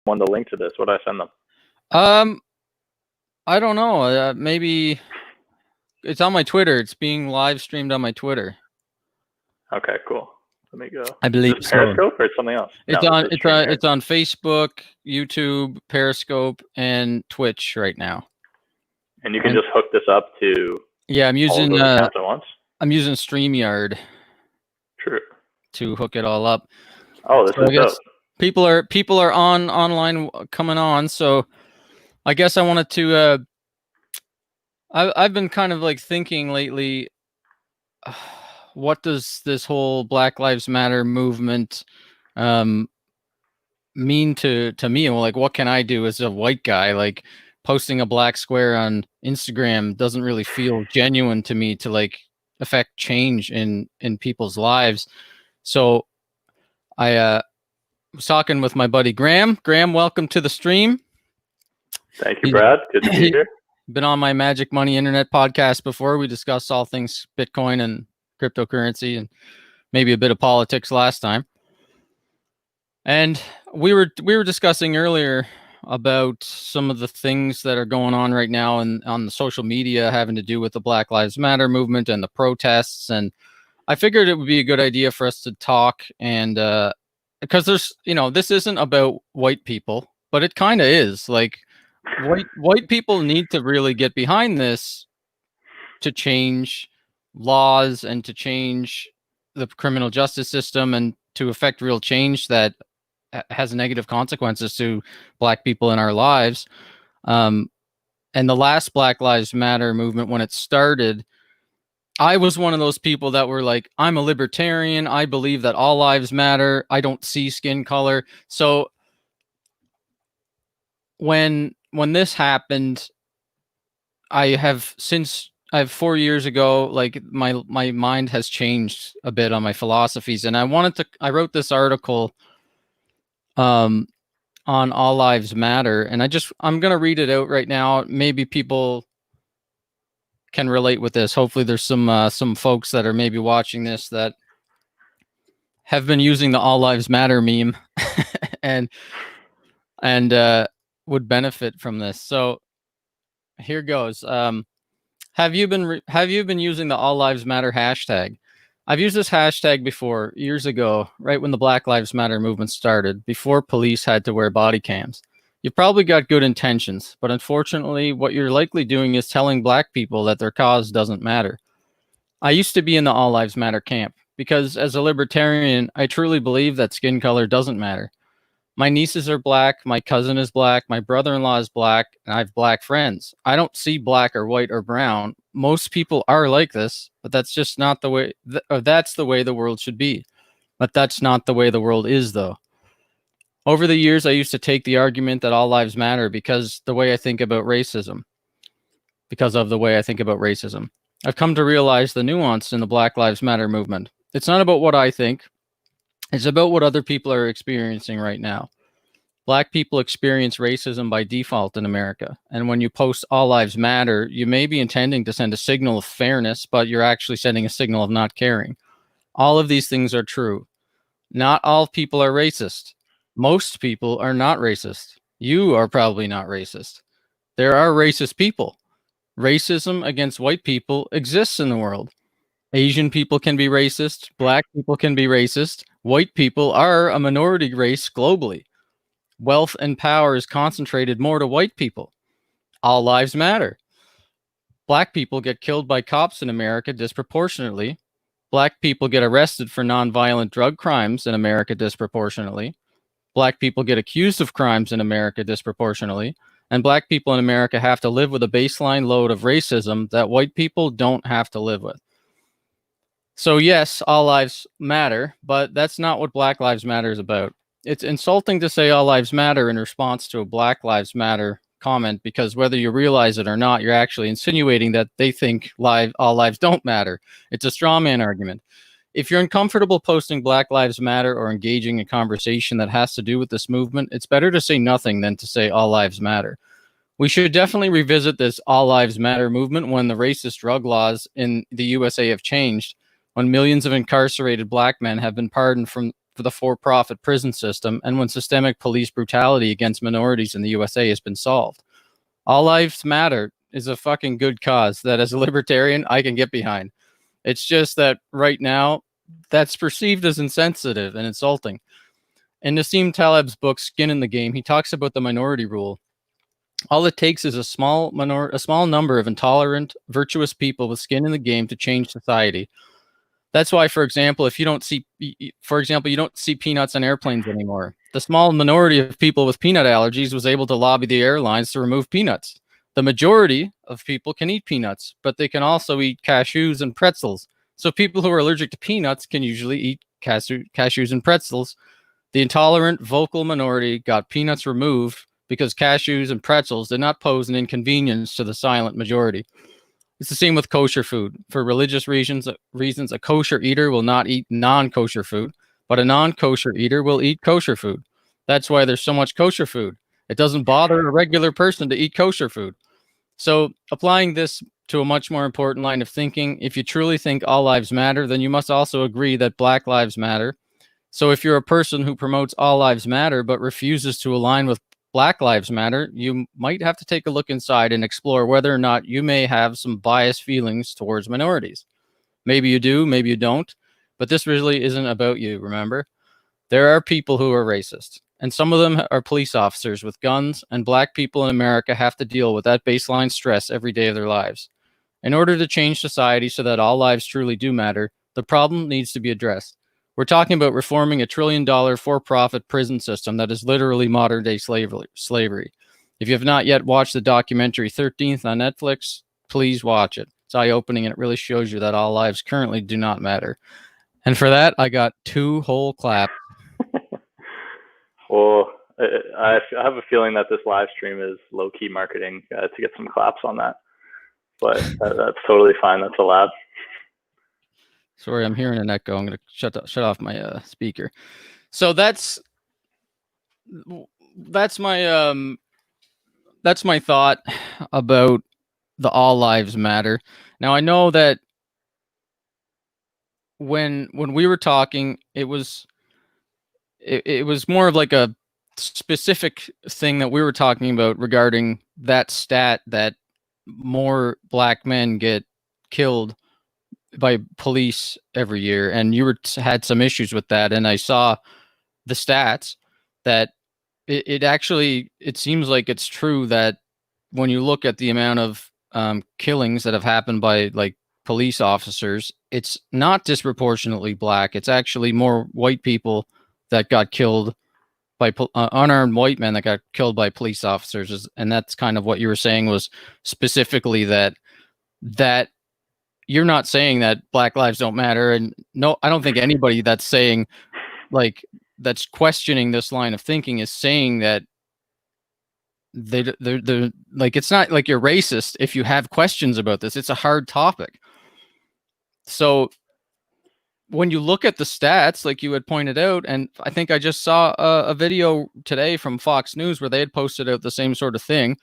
someone the link to this? What do I send them? I don't know. Maybe it's on my Twitter. It's being live streamed on my Twitter. Okay, cool. Let me go. I believe is this Periscope or something else? It's on Facebook, YouTube, Periscope, and Twitch right now. And you can just hook this up to I'm using accounts at once? I'm using StreamYard. True. To hook it all up. Oh, this is dope. People are online coming on, so I guess I wanted to I've been kind of like thinking lately, what does this whole Black Lives Matter movement mean to me? Well, like, what can I do as a white guy? Like, posting a black square on Instagram doesn't really feel genuine to me to like affect change in people's lives. So I was talking with my buddy Graham. Graham, welcome to the stream. Thank you, Brad. Good to be here. Been on my Magic Money Internet podcast before. We discussed all things Bitcoin and cryptocurrency and maybe a bit of politics last time. And we were discussing earlier about some of the things that are going on right now and on the social media having to do with the Black Lives Matter movement and the protests. And I figured it would be a good idea for us to talk, and because there's, this isn't about white people, but it kind of is. Like, white people need to really get behind this to change laws and to change the criminal justice system and to affect real change that has negative consequences to black people in our lives. And the last Black Lives Matter movement, when it started, I was one of those people that were like, I'm a libertarian. I believe that all lives matter. I don't see skin color. So when this happened, I have 4 years ago, like my mind has changed a bit on my philosophies. And I wrote this article on All Lives Matter. And I'm going to read it out right now. Maybe people can relate with this. Hopefully there's some folks that are maybe watching this that have been using the All Lives Matter meme and would benefit from this. So here goes. Have you been using the All Lives Matter hashtag? I've used this hashtag before, years ago, right when the Black Lives Matter movement started, before police had to wear body cams. You've probably got good intentions, but unfortunately, what you're likely doing is telling black people that their cause doesn't matter. I used to be in the All Lives Matter camp because as a libertarian, I truly believe that skin color doesn't matter. My nieces are black, my cousin is black, my brother-in-law is black, and I have black friends. I don't see black or white or brown. Most people are like this, but that's just not the way, that's the way the world should be. But that's not the way the world is, though. Over the years, I used to take the argument that all lives matter because of the way I think about racism. I've come to realize the nuance in the Black Lives Matter movement. It's not about what I think. It's about what other people are experiencing right now. Black people experience racism by default in America. And when you post All Lives Matter, you may be intending to send a signal of fairness, but you're actually sending a signal of not caring. All of these things are true. Not all people are racist. Most people are not racist. You are probably not racist. There are racist people. Racism against white people exists in the world. Asian people can be racist. Black people can be racist. White people are a minority race globally. Wealth and power is concentrated more to white people. All lives matter. Black people get killed by cops in America disproportionately. Black people get arrested for nonviolent drug crimes in America disproportionately. Black people get accused of crimes in America disproportionately. And black people in America have to live with a baseline load of racism that white people don't have to live with. So yes, all lives matter, but that's not what Black Lives Matter is about. It's insulting to say all lives matter in response to a Black Lives Matter comment, because whether you realize it or not, you're actually insinuating that they think all lives don't matter. It's a straw man argument. If you're uncomfortable posting Black Lives Matter or engaging in conversation that has to do with this movement, it's better to say nothing than to say all lives matter. We should definitely revisit this all lives matter movement when the racist drug laws in the USA have changed, when millions of incarcerated black men have been pardoned from for the for-profit prison system and when systemic police brutality against minorities in the USA has been solved. All lives matter is a fucking good cause that as a libertarian I can get behind. It's just that right now that's perceived as insensitive and insulting. In Nassim Taleb's book Skin in the Game, he talks about the minority rule. All it takes is a small number of intolerant, virtuous people with skin in the game to change society. That's why, for example, you don't see peanuts on airplanes anymore. The small minority of people with peanut allergies was able to lobby the airlines to remove peanuts. The majority of people can eat peanuts, but they can also eat cashews and pretzels. So people who are allergic to peanuts can usually eat cashews and pretzels. The intolerant, vocal minority got peanuts removed because cashews and pretzels did not pose an inconvenience to the silent majority. It's the same with kosher food. For religious reasons, a kosher eater will not eat non-kosher food, but a non-kosher eater will eat kosher food. That's why there's so much kosher food. It doesn't bother a regular person to eat kosher food. So applying this to a much more important line of thinking, if you truly think all lives matter, then you must also agree that Black lives matter. So if you're a person who promotes all lives matter but refuses to align with Black Lives Matter, you might have to take a look inside and explore whether or not you may have some biased feelings towards minorities. Maybe you do, maybe you don't, but this really isn't about you, remember? There are people who are racist, and some of them are police officers with guns, and Black people in America have to deal with that baseline stress every day of their lives. In order to change society so that all lives truly do matter, the problem needs to be addressed. We're talking about reforming $1 trillion for-profit prison system that is literally modern-day slavery. If you have not yet watched the documentary 13th on Netflix, please watch it. It's eye-opening, and it really shows you that all lives currently do not matter. And for that, I got 2 whole claps. Well, I have a feeling that this live stream is low-key marketing to get some claps on that. But that's totally fine. That's allowed. Sorry, I'm hearing an echo. I'm going to shut off my speaker. So that's my thought about the all lives matter. Now I know that when we were talking, it was more of like a specific thing that we were talking about regarding that stat that more Black men get killed by police every year, and you had some issues with that, and I saw the stats that it seems like it's true that when you look at the amount of killings that have happened by like police officers, it's not disproportionately Black. It's actually more white people that got killed by unarmed white men that got killed by police officers, and that's kind of what you were saying, was specifically that you're not saying that Black lives don't matter. And no, I don't think anybody that's saying, like, that's questioning this line of thinking is saying that they're like, it's not like you're racist if you have questions about this. It's a hard topic. So when you look at the stats, like you had pointed out, and I think I just saw a video today from Fox News where they had posted out the same sort of thing.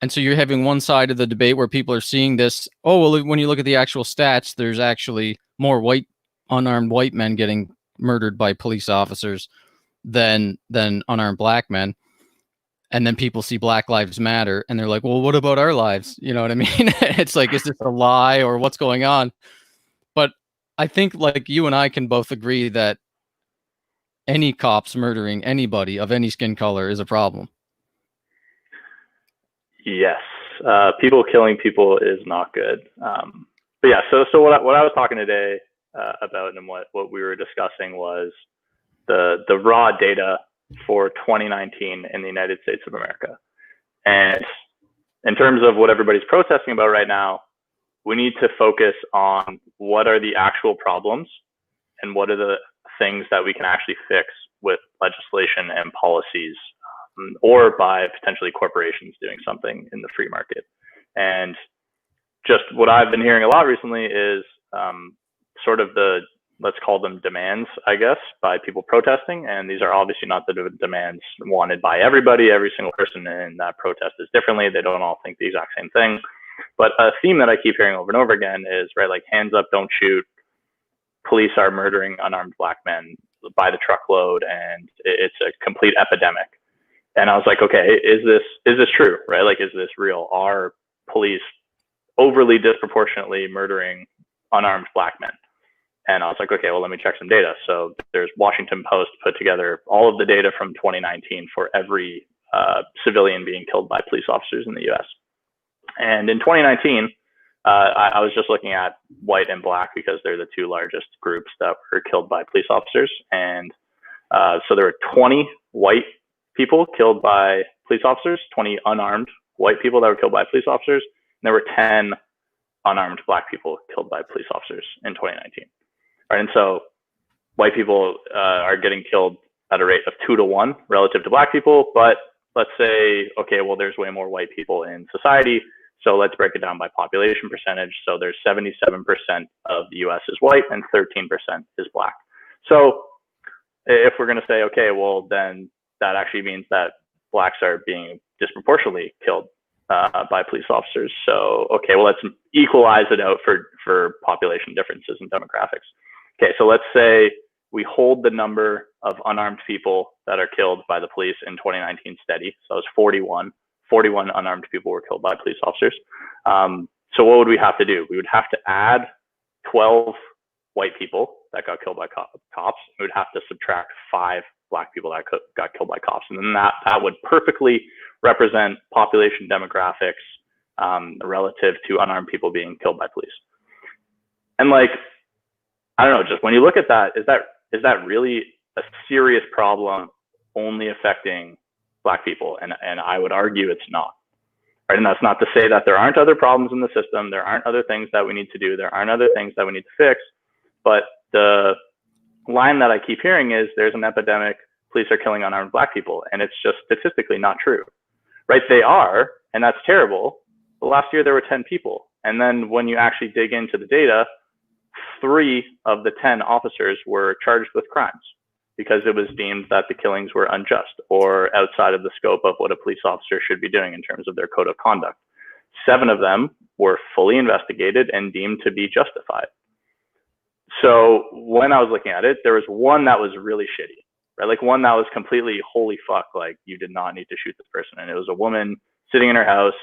And so you're having one side of the debate where people are seeing this, oh, well, when you look at the actual stats, there's actually more unarmed white men getting murdered by police officers than unarmed Black men. And then people see Black Lives Matter and they're like, well, what about our lives? You know what I mean? It's like, is this a lie or what's going on? But I think like you and I can both agree that any cops murdering anybody of any skin color is a problem. Yes, people killing people is not good. But yeah, so what I was talking today about, and what we were discussing, was the raw data for 2019 in the United States of America. And in terms of what everybody's protesting about right now, we need to focus on what are the actual problems and what are the things that we can actually fix with legislation and policies, or by potentially corporations doing something in the free market. And just what I've been hearing a lot recently is sort of let's call them demands, I guess, by people protesting. And these are obviously not the demands wanted by everybody. Every single person in that protest is differently. They don't all think the exact same thing. But a theme that I keep hearing over and over again is, right, like, hands up, don't shoot. Police are murdering unarmed Black men by the truckload, and it's a complete epidemic. And I was like, okay, is this true, right? Like, is this real? Are police overly disproportionately murdering unarmed black men? And I was like, okay, well, let me check some data. So there's Washington Post put together all of the data from 2019 for every civilian being killed by police officers in the U.S. And in 2019, I was just looking at white and black because they're the two largest groups that were killed by police officers. And so there were 20 white people killed by police officers, 20 unarmed white people that were killed by police officers, and there were 10 unarmed black people killed by police officers in 2019. Right, and so white people are getting killed at a rate of 2 to 1 relative to black people. But let's say, okay, well, there's way more white people in society, so let's break it down by population percentage. So there's 77% of the U.S. is white and 13% is black. So if we're going to say, okay, well, then that actually means that blacks are being disproportionately killed by police officers. So, okay, well, let's equalize it out for population differences and demographics. Okay, so let's say we hold the number of unarmed people that are killed by the police in 2019 steady. So it was 41 unarmed people were killed by police officers. So what would we have to do? We would have to add 12 white people that got killed by cops. We would have to subtract 5 black people that got killed by cops. And then that would perfectly represent population demographics relative to unarmed people being killed by police. And like, I don't know, just when you look at that, is that really a serious problem only affecting black people? And I would argue it's not. Right? And that's not to say that there aren't other problems in the system. There aren't other things that we need to do. There aren't other things that we need to fix. But the line that I keep hearing is there's an epidemic, police are killing unarmed black people. And it's just statistically not true. Right? They are, and that's terrible. But last year there were 10 people. And then when you actually dig into the data, 3 of the 10 officers were charged with crimes because it was deemed that the killings were unjust or outside of the scope of what a police officer should be doing in terms of their code of conduct. 7 of them were fully investigated and deemed to be justified. So when I was looking at it, there was one that was really shitty, right? Like one that was completely, holy fuck, like you did not need to shoot this person. And it was a woman sitting in her house.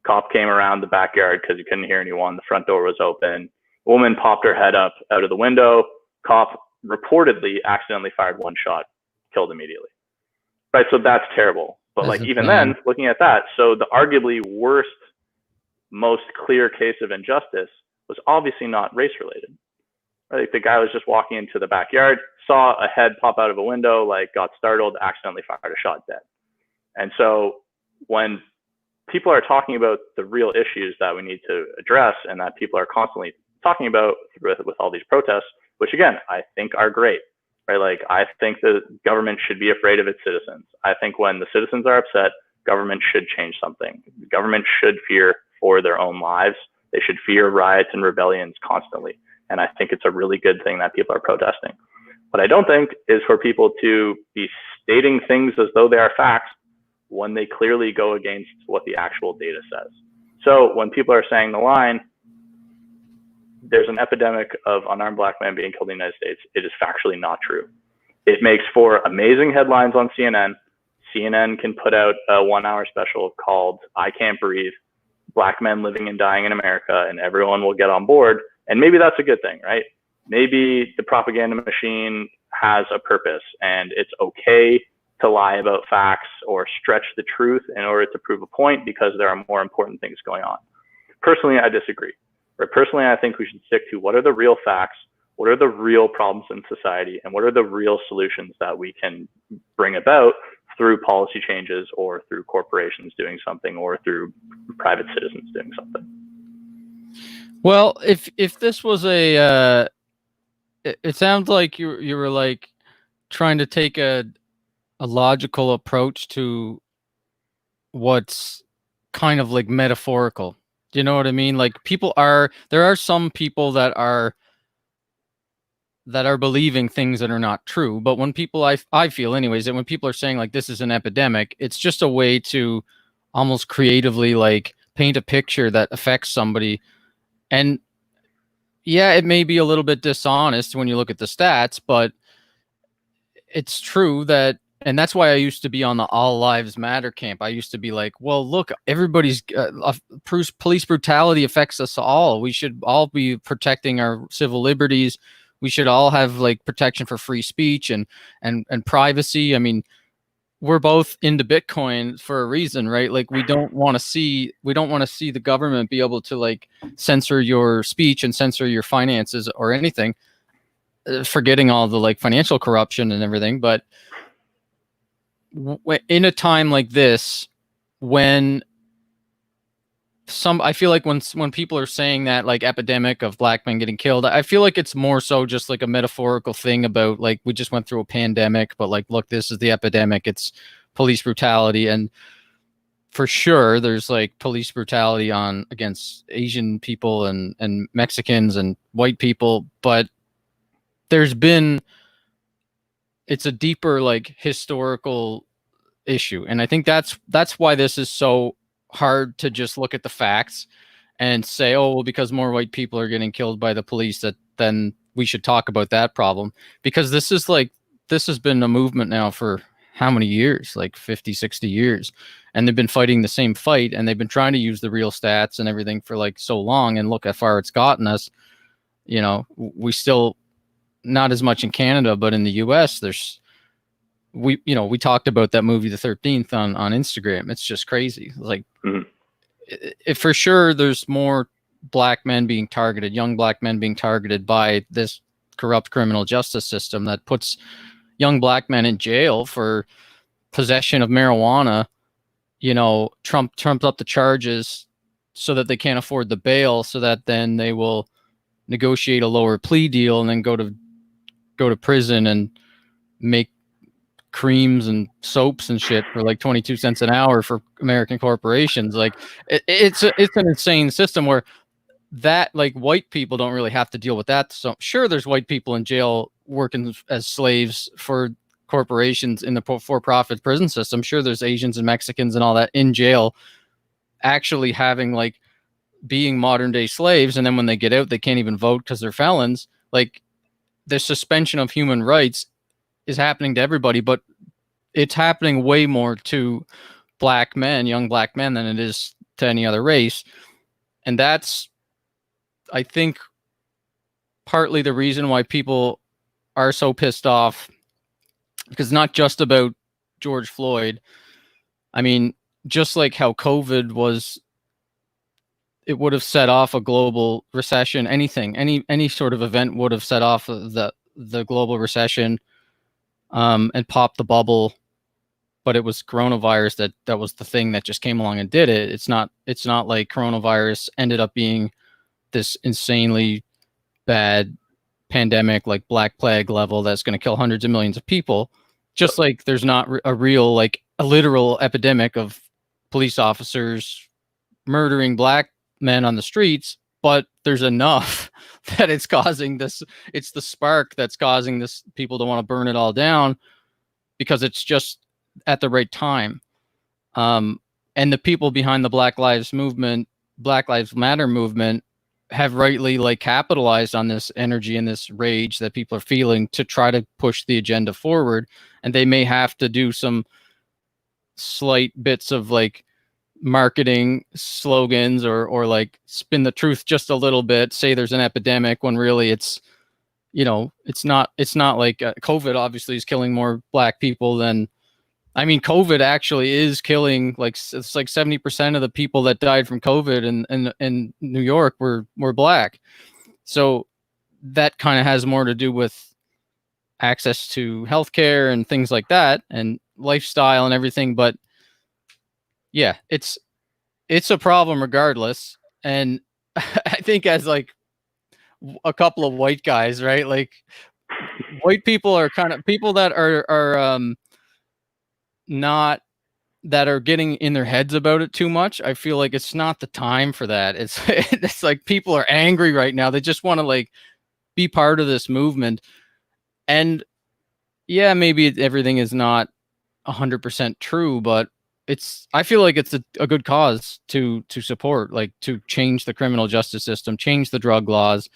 Cop came around the backyard because he couldn't hear anyone. The front door was open. Woman popped her head up out of the window. Cop reportedly accidentally fired 1 shot, killed immediately. Right, so that's terrible. But like even then, looking at that, so the arguably worst, most clear case of injustice was obviously not race related. Right, like the guy was just walking into the backyard, saw a head pop out of a window, like got startled, accidentally fired a shot, dead. And so when people are talking about the real issues that we need to address and that people are constantly talking about with all these protests, which again, I think are great, right? Like I think the government should be afraid of its citizens. I think when the citizens are upset, government should change something. The government should fear for their own lives. They should fear riots and rebellions constantly. And I think it's a really good thing that people are protesting. What I don't think is for people to be stating things as though they are facts when they clearly go against what the actual data says. So when people are saying the line, there's an epidemic of unarmed black men being killed in the United States, it is factually not true. It makes for amazing headlines on CNN. CNN can put out a 1-hour special called I Can't Breathe, Black Men Living and Dying in America, and everyone will get on board. And maybe that's a good thing, right? Maybe the propaganda machine has a purpose and it's okay to lie about facts or stretch the truth in order to prove a point because there are more important things going on. Personally, I disagree. Right? Personally, I think we should stick to what are the real facts, what are the real problems in society, and what are the real solutions that we can bring about through policy changes or through corporations doing something or through private citizens doing something. Well, if this was it sounds like you were like trying to take a logical approach to what's kind of like metaphorical. Do you know what I mean? Like there are some people that are believing things that are not true. But when people, I feel anyways, that when people are saying like this is an epidemic, it's just a way to almost creatively like paint a picture that affects somebody. And yeah, it may be a little bit dishonest when you look at the stats, but it's true that, and that's why I used to be on the All Lives Matter camp. I used to be like, well, look, everybody's police brutality affects us all. We should all be protecting our civil liberties. We should all have like protection for free speech and privacy. I mean, we're both into Bitcoin for a reason, right? Like we don't want to see the government be able to like censor your speech and censor your finances or anything, forgetting all the like financial corruption and everything. But in a time like this, when I feel like when people are saying that like epidemic of black men getting killed, I feel like it's more so just like a metaphorical thing about like we just went through a pandemic, but like, look, this is the epidemic. It's police brutality. And for sure there's like police brutality against Asian people and Mexicans and white people, but it's a deeper like historical issue. And I think that's why this is so hard to just look at the facts and say, oh, well, because more white people are getting killed by the police, that then we should talk about that problem. Because this has been a movement now for how many years? Like 50, 60 years. And they've been fighting the same fight, and they've been trying to use the real stats and everything for like so long, and look how far it's gotten us. You know, we still, not as much in Canada, but in the US, we talked about that movie, The 13th, on Instagram. It's just crazy. Like, for sure, there's more black men being targeted, young black men being targeted by this corrupt criminal justice system that puts young black men in jail for possession of marijuana. You know, trumped up the charges so that they can't afford the bail, so that then they will negotiate a lower plea deal and then go to prison and make creams and soaps and shit for like 22 cents an hour for American corporations. Like it's an insane system where that like white people don't really have to deal with that. So sure, there's white people in jail working as slaves for corporations in the for-profit prison system. Sure, there's Asians and Mexicans and all that in jail actually having like being modern day slaves, and then when they get out they can't even vote because they're felons. Like, the suspension of human rights is happening to everybody, but it's happening way more to black men, young black men, than it is to any other race. And that's, I think, partly the reason why people are so pissed off, because it's not just about George Floyd. I mean, just like how COVID was, it would have set off a global recession. Any sort of event would have set off the global recession, and popped the bubble. But it was coronavirus that was the thing that just came along and did it. It's not like coronavirus ended up being this insanely bad pandemic, like Black Plague level, that's going to kill hundreds of millions of people. Just like there's not a real, like a literal epidemic of police officers murdering black men on the streets, but there's enough that it's causing this. It's the spark that's causing this, people to want to burn it all down, because it's just at the right time. And the people behind the Black Lives Matter movement have rightly like capitalized on this energy and this rage that people are feeling to try to push the agenda forward. And they may have to do some slight bits of like marketing slogans or like spin the truth just a little bit, say there's an epidemic when really it's, it's not like COVID obviously is killing more black people than, I mean, COVID actually is killing, like, it's like 70% of the people that died from COVID in New York were black. So that kind of has more to do with access to healthcare and things like that, and lifestyle and everything. But yeah, it's a problem regardless. And I think as like a couple of white guys, right? Like, white people are kind of people that are not, that are getting in their heads about it too much. I feel like it's not the time for that. It's like people are angry right now. They just want to like be part of this movement. And yeah, maybe everything is not 100% true, but I feel like it's a good cause to support, like to change the criminal justice system, change the drug laws,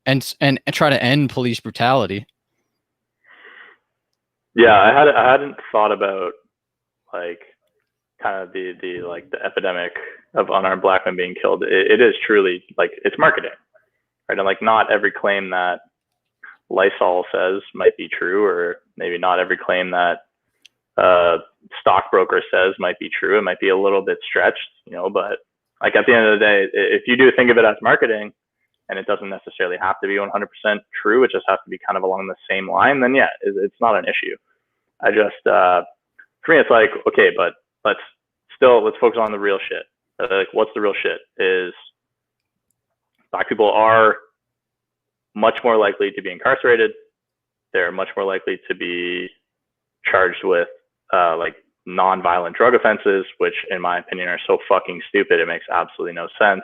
and try to end police brutality. Yeah, I hadn't thought about like kind of the epidemic of unarmed black men being killed. It is truly like it's marketing, right? And like not every claim that Lysol says might be true, or maybe not every claim that stockbroker says might be true. It might be a little bit stretched, but like at the end of the day, if you do think of it as marketing, and it doesn't necessarily have to be 100% true, it just has to be kind of along the same line, then yeah, it's not an issue. I just, for me, it's like, okay, but let's focus on the real shit. Like, what's the real shit? Is black people are much more likely to be incarcerated. They're much more likely to be charged with like non-violent drug offenses, which in my opinion are so fucking stupid. It makes absolutely no sense.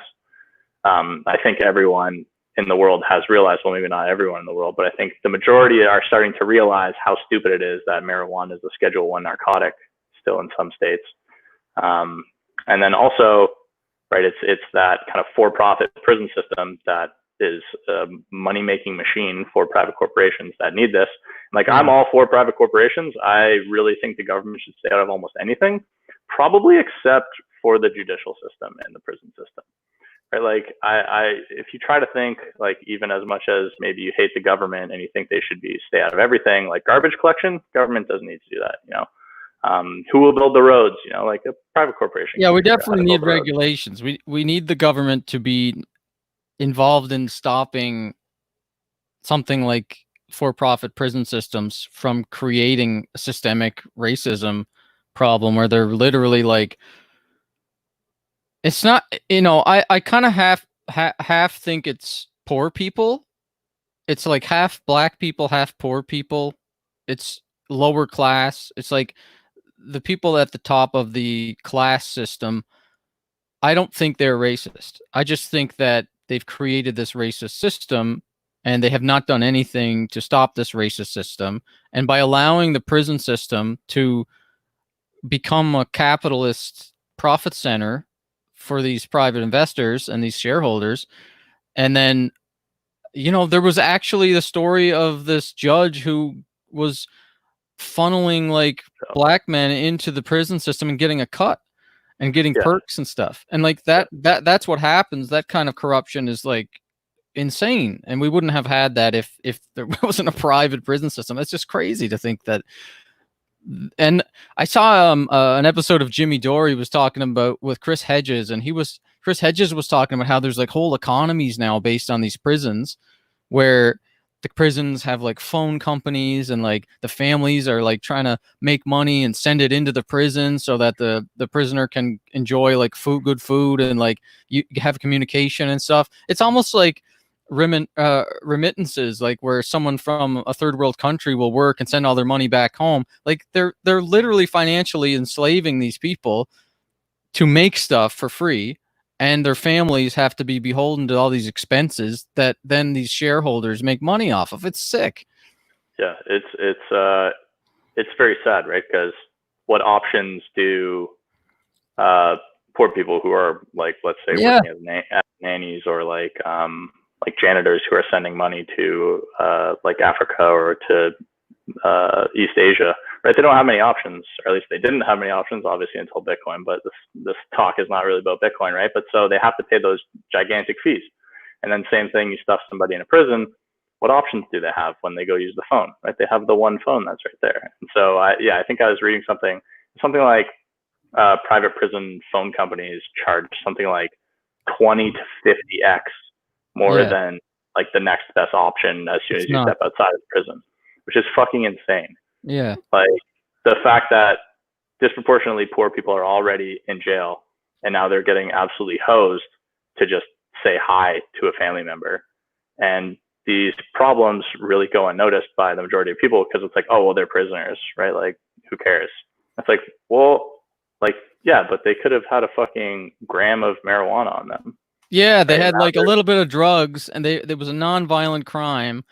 I think everyone in the world has realized, well, maybe not everyone in the world, but I think the majority are starting to realize how stupid it is that marijuana is a Schedule I narcotic still in some states. And then also, right, it's that kind of for-profit prison system that is a money-making machine for private corporations that need this. Like, I'm all for private corporations. I really think the government should stay out of almost anything, probably except for the judicial system and the prison system. Right? Like, if you try to think, like, even as much as maybe you hate the government and you think they should stay out of everything, like garbage collection, government doesn't need to do that. Who will build the roads? Like a private corporation. Yeah, we definitely need regulations. We need the government to be involved in stopping something like for-profit prison systems from creating a systemic racism problem where they're literally like, it's not, I kind of half think it's poor people. It's like half black people, half poor people. It's lower class. It's like the people at the top of the class system. I don't think they're racist. I just think that they've created this racist system and they have not done anything to stop this racist system. And by allowing the prison system to become a capitalist profit center for these private investors and these shareholders, and then, there was actually the story of this judge who was funneling like black men into the prison system and getting a cut and getting perks and stuff. And like that's what happens. That kind of corruption is like insane. And we wouldn't have had that if there wasn't a private prison system. That's just crazy to think that. And I saw an episode of Jimmy Dore he was talking about with Chris Hedges, and Chris Hedges was talking about how there's like whole economies now based on these prisons where the prisons have like phone companies and like the families are like trying to make money and send it into the prison so that the prisoner can enjoy like good food and like you have communication and stuff. It's almost like remittances, like where someone from a third world country will work and send all their money back home. Like they're literally financially enslaving these people to make stuff for free, and their families have to be beholden to all these expenses that then these shareholders make money off of. It's sick. Yeah, it's very sad, right? Because what options do poor people who are like, let's say, working as nannies or like janitors who are sending money to like Africa or to East Asia, right? They don't have many options, or at least they didn't have many options, obviously, until Bitcoin. But this talk is not really about Bitcoin, right? But so they have to pay those gigantic fees. And then same thing, you stuff somebody in a prison. What options do they have when they go use the phone, right? They have the one phone that's right there. And so, I think I was reading something like private prison phone companies charge something like 20 to 50x more than like the next best option as soon as you step outside of the prison, which is fucking insane. Yeah. Like the fact that disproportionately poor people are already in jail and now they're getting absolutely hosed to just say hi to a family member. And these problems really go unnoticed by the majority of people because it's like, oh, well, they're prisoners, right? Like, who cares? It's like, well, like, yeah, but they could have had a fucking gram of marijuana on them. Yeah, they had like a little bit of drugs, and there was a non-violent crime.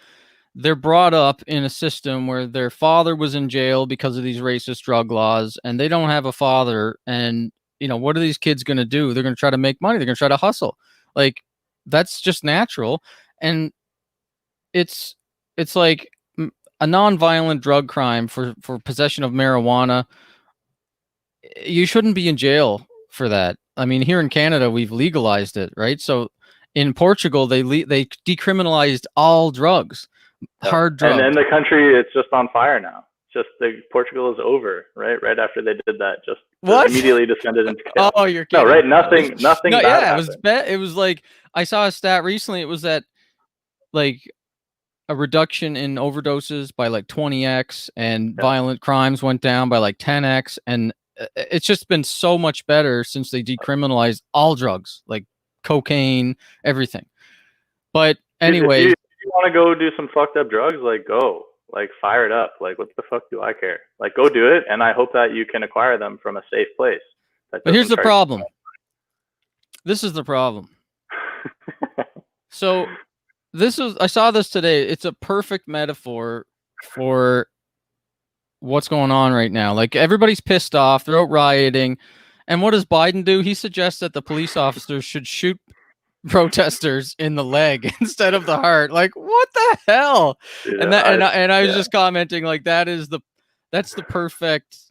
They're brought up in a system where their father was in jail because of these racist drug laws, and they don't have a father. And, what are these kids going to do? They're going to try to make money. They're going to try to hustle. Like, that's just natural. And it's like, a non-violent drug crime for possession of marijuana, you shouldn't be in jail for that. I mean, here in Canada, we've legalized it, right? So in Portugal, they decriminalized all drugs, hard drugs. And the country, it's just on fire now. Portugal is over, right? Right after they did that, just immediately descended into chaos. Oh, you're kidding. No, right? Nothing no, bad happened. It was like, I saw a stat recently. It was that like a reduction in overdoses by like 20x, and violent crimes went down by like 10x, and it's just been so much better since they decriminalized all drugs, like cocaine, everything. But anyway, if you want to go do some fucked up drugs, like go. Like fire it up. Like what the fuck do I care? Like go do it, and I hope that you can acquire them from a safe place. But here's the problem. This is the problem. So I saw this today. It's a perfect metaphor for what's going on right now. Like everybody's pissed off, they're out rioting. And what does Biden do? He suggests that the police officers should shoot protesters in the leg instead of the heart. Like, what the hell? Dude, and I was just commenting, like, that's the perfect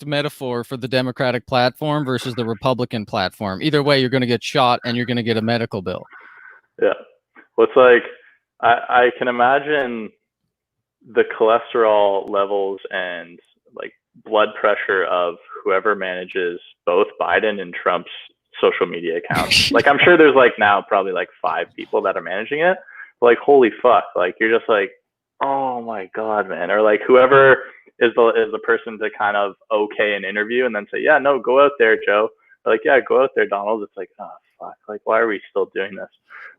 metaphor for the Democratic platform versus the Republican platform. Either way, you're going to get shot and you're going to get a medical bill. Yeah. Well, it's like I can imagine the cholesterol levels and like blood pressure of whoever manages both Biden and Trump's social media accounts. Like I'm sure there's like now probably like 5 people that are managing it. But like holy fuck, like you're just like, oh my god, man. Or like whoever is the person to kind of okay an interview and then say, yeah, no, go out there, Joe. Or like, yeah, go out there, Donald. It's like, oh fuck, like why are we still doing this?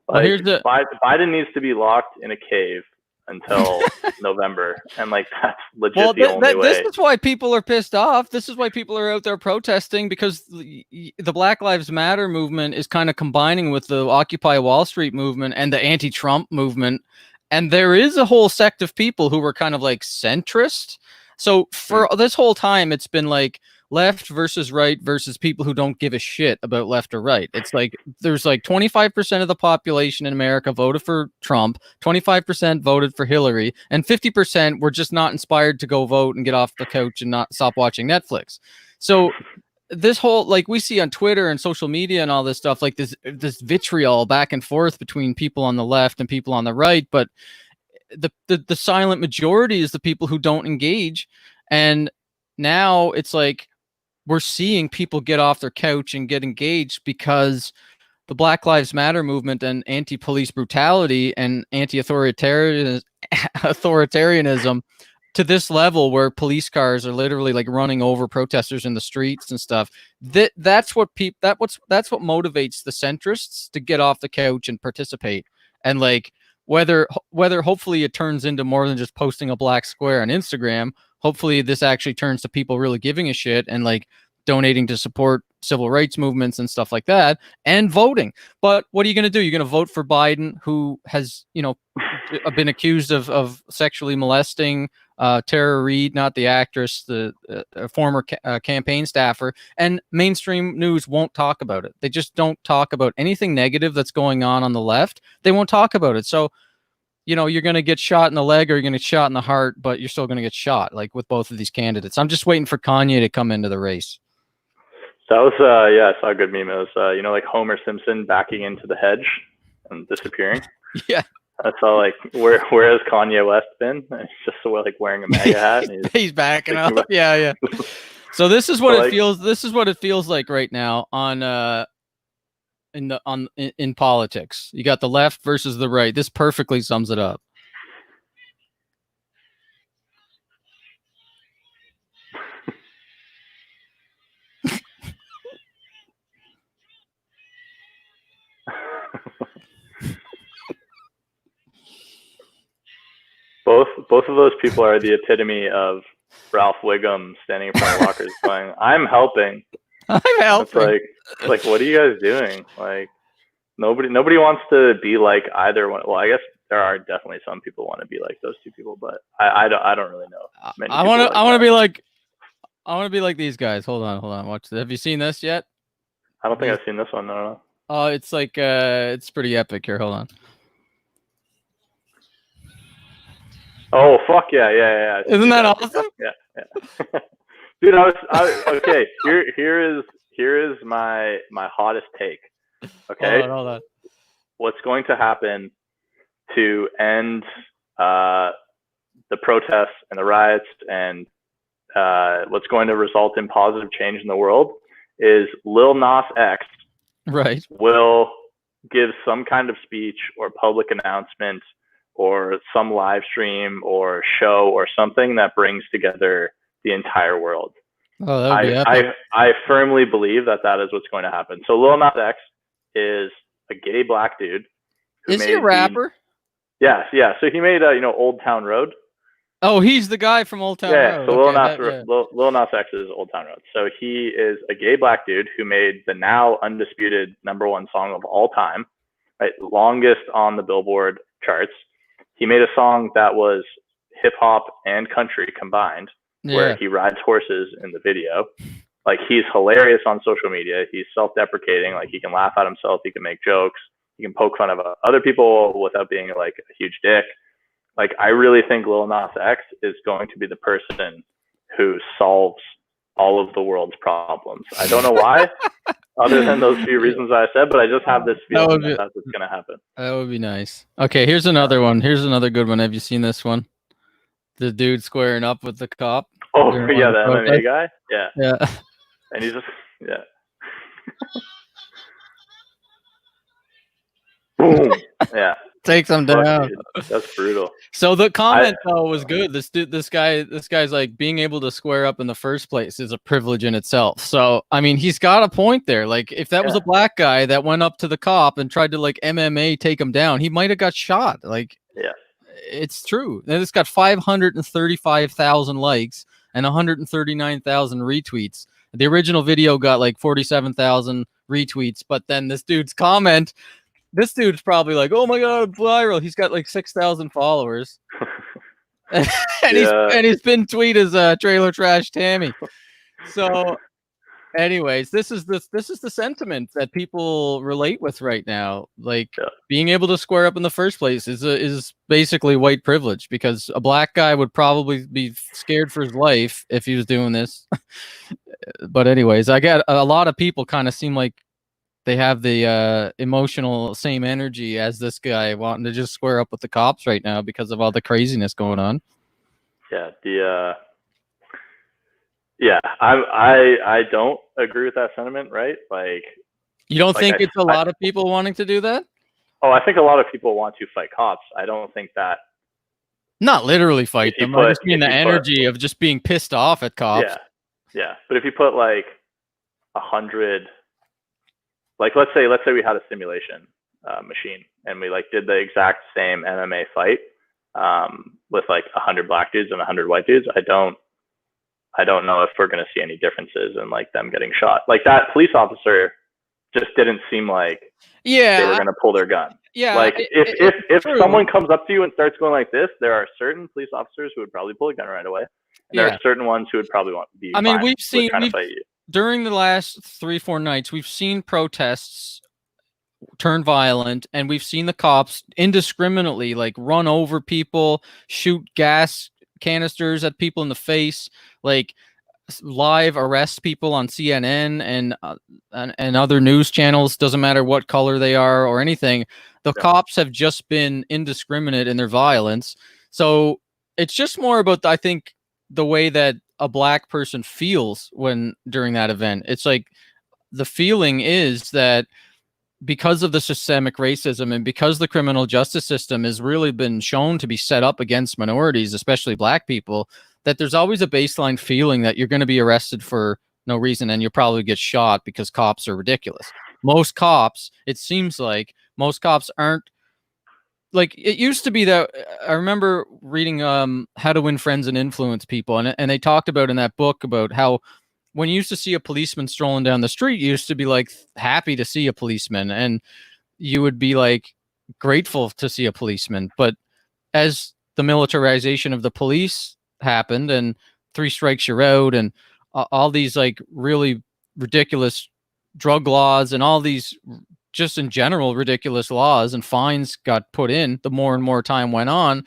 Like Biden needs to be locked in a cave until November, and like that's legit the only way. This is why people are pissed off. This is why people are out there protesting, because the Black Lives Matter movement is kind of combining with the Occupy Wall Street movement and the anti-Trump movement, and there is a whole sect of people who were kind of like centrist. So for this whole time, it's been like left versus right versus people who don't give a shit about left or right. It's like there's like 25% of the population in America voted for Trump, 25% voted for Hillary, and 50% were just not inspired to go vote and get off the couch and not stop watching Netflix. So this whole, like we see on Twitter and social media and all this stuff, like this vitriol back and forth between people on the left and people on the right, but the silent majority is the people who don't engage. And now it's like we're seeing people get off their couch and get engaged because the Black Lives Matter movement and anti-police brutality and anti-authoritarianism to this level where police cars are literally like running over protesters in the streets and stuff. That's what motivates the centrists to get off the couch and participate. And like whether hopefully it turns into more than just posting a black square on Instagram. Hopefully this actually turns to people really giving a shit and like donating to support civil rights movements and stuff like that, and voting. But what are you going to do? You're going to vote for Biden, who has, been accused of sexually molesting Tara Reid, not the actress, the former campaign staffer, and mainstream news won't talk about it. They just don't talk about anything negative that's going on the left. They won't talk about it. So, you're going to get shot in the leg or you're going to get shot in the heart, but you're still going to get shot, like with both of these candidates. I'm just waiting for Kanye to come into the race. That was, I saw a good meme. It was, like Homer Simpson backing into the hedge and disappearing. Yeah. That's all. Like, where has Kanye West been? It's just like wearing a MAGA hat. And he's backing up. Yeah. So this is what it feels. This is what it feels like right now in politics. You got the left versus the right. This perfectly sums it up. Both of those people are the epitome of Ralph Wiggum standing in front of lockers going, "I'm helping." I'm helping. It's like, what are you guys doing? Like, nobody wants to be like either one. Well, I guess there are definitely some people want to be like those two people, but I don't really know. I want to be like these guys. Hold on. Watch this. Have you seen this yet? I don't think I've seen this one. No. Oh, it's like it's pretty epic here. Hold on. Oh fuck yeah. Isn't that awesome? Yeah. Dude, okay. Here is my hottest take. Okay, Hold on. what's going to happen to end the protests and the riots and what's going to result in positive change in the world is Lil Nas X Right. will give some kind of speech or public announcement or some live stream or show or something that brings together the entire world. Oh, that would be epic. I firmly believe that is what's going to happen. So Lil Nas X is a gay black dude. Is he a rapper? Yeah. So he made Old Town Road. Oh, he's the guy from Old Town Road. So Lil Nas X is Old Town Road. So he is a gay black dude who made the now undisputed #1 song of all time, right? Longest on the Billboard charts. He made a song that was hip hop and country combined, where he rides horses in the video. Like, he's hilarious on social media. He's self-deprecating. Like, he can laugh at himself. He can make jokes. He can poke fun of other people without being like a huge dick. Like, I really think Lil Nas X is going to be the person who solves all of the world's problems. I don't know why, other than those few reasons I said, but I just have this feeling that's what's going to happen. That would be nice. Okay, here's another one. Here's another good one. Have you seen this one? The dude squaring up with the cop. Oh, yeah, the MMA guy? Yeah. Yeah. And he's just, yeah. Boom. Yeah. Takes him down. Dude, that's brutal. So the comment though was good. This guy's like, being able to square up in the first place is a privilege in itself. So I mean, he's got a point there. Like, if that was a black guy that went up to the cop and tried to like MMA take him down, he might have got shot. Like, yeah, it's true. And it's got 535,000 likes and 139,000 retweets. The original video got like 47,000 retweets, but then this dude's comment. This dude's probably like, oh my god, viral. He's got like 6,000 followers, and his pinned tweet is trailer trash Tammy. So, anyways, this is the sentiment that people relate with right now. Like, being able to square up in the first place is basically white privilege, because a black guy would probably be scared for his life if he was doing this. But anyways, I get a lot of people kind of seem like they have the emotional same energy as this guy, wanting to just square up with the cops right now because of all the craziness going on. Yeah, I don't agree with that sentiment, right? Like, you don't think it's a lot of people wanting to do that? Oh, I think a lot of people want to fight cops. I don't think that. Not literally fight them. I just mean the energy of just being pissed off at cops. Yeah. But if you put like 100. Like, let's say we had a simulation machine and we like did the exact same MMA fight with like 100 black dudes and 100 white dudes. I don't know if we're going to see any differences in like them getting shot. Like, that police officer just didn't seem like they were going to pull their gun. Yeah. Like, if someone comes up to you and starts going like this, there are certain police officers who would probably pull a gun right away. And there are certain ones who would probably want to be. We've seen during the last 3-4 nights, we've seen protests turn violent, and we've seen the cops indiscriminately like run over people, shoot gas canisters at people in the face, like live arrest people on CNN and other news channels. Doesn't matter what color they are or anything. The cops have just been indiscriminate in their violence. So it's just more about, I think, the way that a black person feels during that event. It's like, the feeling is that because of the systemic racism and because the criminal justice system has really been shown to be set up against minorities, especially black people, that there's always a baseline feeling that you're going to be arrested for no reason and you'll probably get shot because cops are ridiculous. Most cops, it seems like most cops aren't like it used to be. That I remember reading How to Win Friends and Influence People, and they talked about in that book about how when you used to see a policeman strolling down the street, you used to be like happy to see a policeman, and you would be like grateful to see a policeman. But as the militarization of the police happened, and 3 strikes you're out, and all these like really ridiculous drug laws, and all these just in general ridiculous laws and fines got put in, the more and more time went on,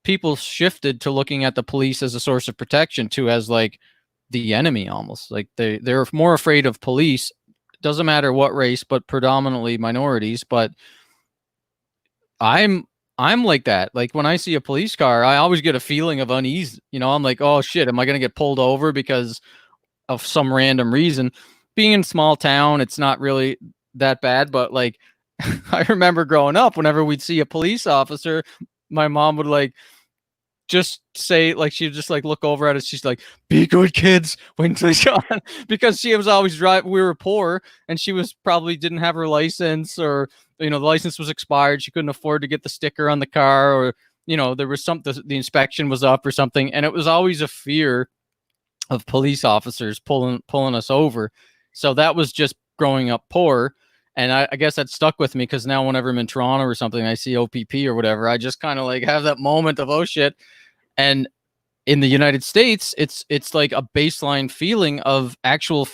people shifted to looking at the police as a source of protection to as like the enemy almost. Like they're more afraid of police. Doesn't matter what race, but predominantly minorities. But I'm like that. Like when I see a police car, I always get a feeling of unease. You know, I'm like, oh shit, am I gonna get pulled over because of some random reason? Being in a small town, it's not really that bad, but like I remember growing up, whenever we'd see a police officer, my mom would like just say, like, she'd just like look over at us. She's like, "Be good, kids." Wait until he's gone, because she was always driving. We were poor, and she was probably didn't have her license, or the license was expired. She couldn't afford to get the sticker on the car, or there was something. The inspection was up or something, and it was always a fear of police officers pulling us over. So that was just growing up poor. And I guess that stuck with me, because now whenever I'm in Toronto or something, I see OPP or whatever, I just kind of like have that moment of, oh shit. And in the United States, it's like a baseline feeling of actual,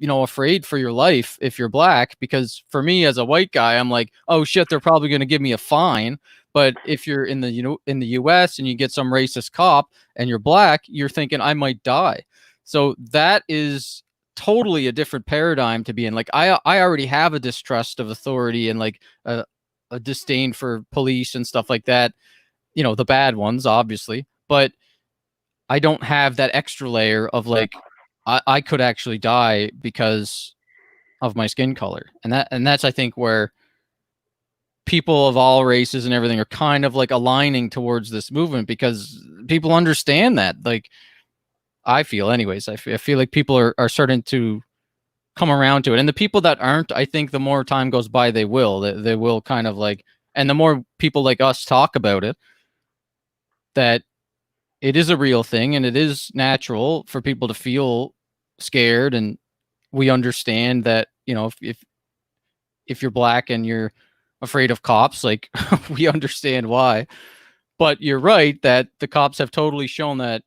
afraid for your life if you're black. Because for me as a white guy, I'm like, oh shit, they're probably going to give me a fine. But if you're in the in the US and you get some racist cop and you're black, you're thinking I might die. So that is totally a different paradigm to be in. Like I already have a distrust of authority and like a disdain for police and stuff like that. The bad ones, obviously, but I don't have that extra layer of like I could actually die because of my skin color, and that's I think where people of all races and everything are kind of like aligning towards this movement, because people understand that. Like I feel, anyways, I feel like people are starting to come around to it, and the people that aren't, I think the more time goes by, they will kind of like, and the more people like us talk about it, that it is a real thing and it is natural for people to feel scared. And we understand that, if you're black and you're afraid of cops, like we understand why. But you're right that the cops have totally shown that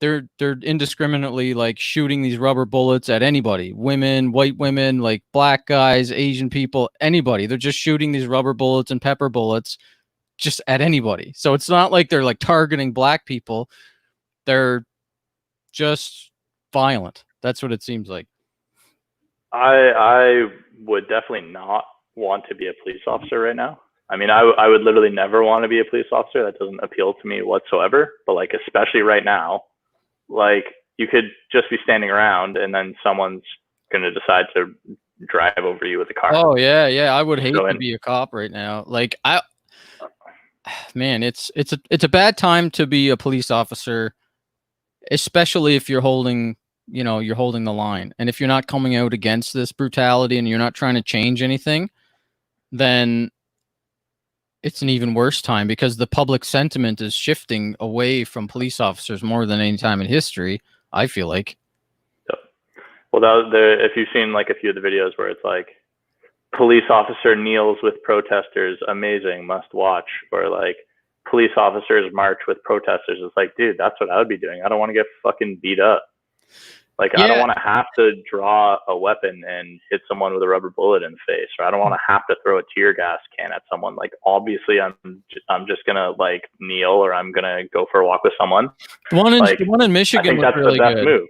they're indiscriminately like shooting these rubber bullets at anybody, women, white women, like black guys, Asian people, anybody. They're just shooting these rubber bullets and pepper bullets just at anybody. So it's not like they're like targeting black people. They're just violent. That's what it seems like. I would definitely not want to be a police officer right now. I mean, I would literally never want to be a police officer. That doesn't appeal to me whatsoever. But like, especially right now, like you could just be standing around and then someone's going to decide to drive over you with a car. Oh yeah. I would hate to be a cop right now. Like man, it's a bad time to be a police officer, especially if you're holding the line. And if you're not coming out against this brutality and you're not trying to change anything, then it's an even worse time, because the public sentiment is shifting away from police officers more than any time in history, I feel like. Yep. Well, if you've seen like a few of the videos where it's like, police officer kneels with protesters, amazing, must watch, or like police officers march with protesters. It's like, dude, that's what I would be doing. I don't want to get fucking beat up. Like, yeah. I don't want to have to draw a weapon and hit someone with a rubber bullet in the face, or I don't want to have to throw a tear gas can at someone. Like, obviously, I'm just gonna like kneel, or I'm gonna go for a walk with someone. The one in Michigan, I think was that's really the best good. Move.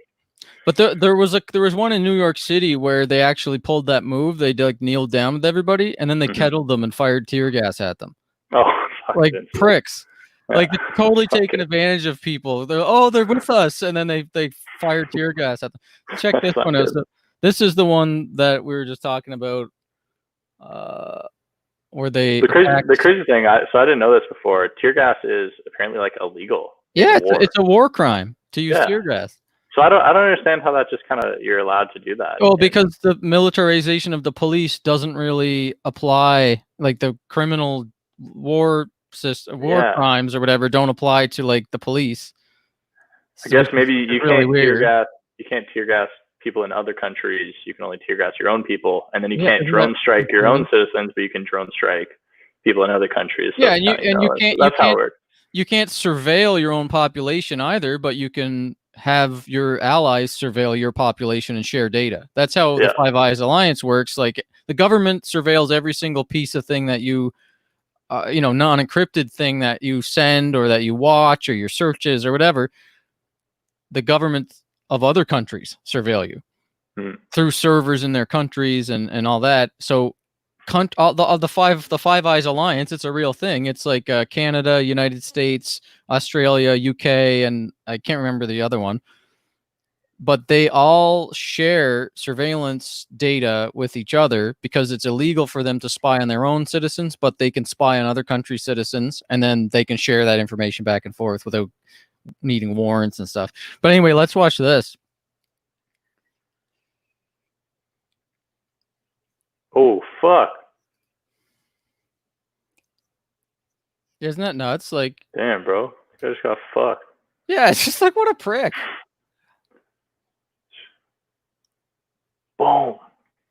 But there was one in New York City where they actually pulled that move. They like kneeled down with everybody, and then they kettled them and fired tear gas at them. Oh, like pricks. Yeah. Like totally taking advantage of people. They're with us, and then they fire tear gas at them. Check this one out. So this is the one that we were just talking about, where they. The crazy thing. I didn't know this before. Tear gas is apparently like illegal. Yeah, it's a war crime to use tear gas. So I don't understand how that just kind of you're allowed to do that. Well, because the militarization of the police doesn't really apply, like the criminal war crimes or whatever don't apply to like the police. So I guess maybe you can't tear gas. You can't tear gas people in other countries. You can only tear gas your own people, and then you can't drone strike your own citizens, but you can drone strike people in other countries. So yeah, you can't. That's how it works. You can't surveil your own population either, but you can have your allies surveil your population and share data. That's how the Five Eyes Alliance works. Like the government surveils every single piece of thing that you non-encrypted thing that you send or that you watch or your searches or whatever, the government of other countries surveil you through servers in their countries and all that. So the Five Eyes Alliance, it's a real thing. It's like Canada, United States, Australia, UK, and I can't remember the other one. But they all share surveillance data with each other because it's illegal for them to spy on their own citizens, but they can spy on other countries' citizens, and then they can share that information back and forth without needing warrants and stuff. But anyway, let's watch this. Oh, fuck. Isn't that nuts? Like, damn, bro. I just got fucked. Yeah, it's just like, what a prick. Boom.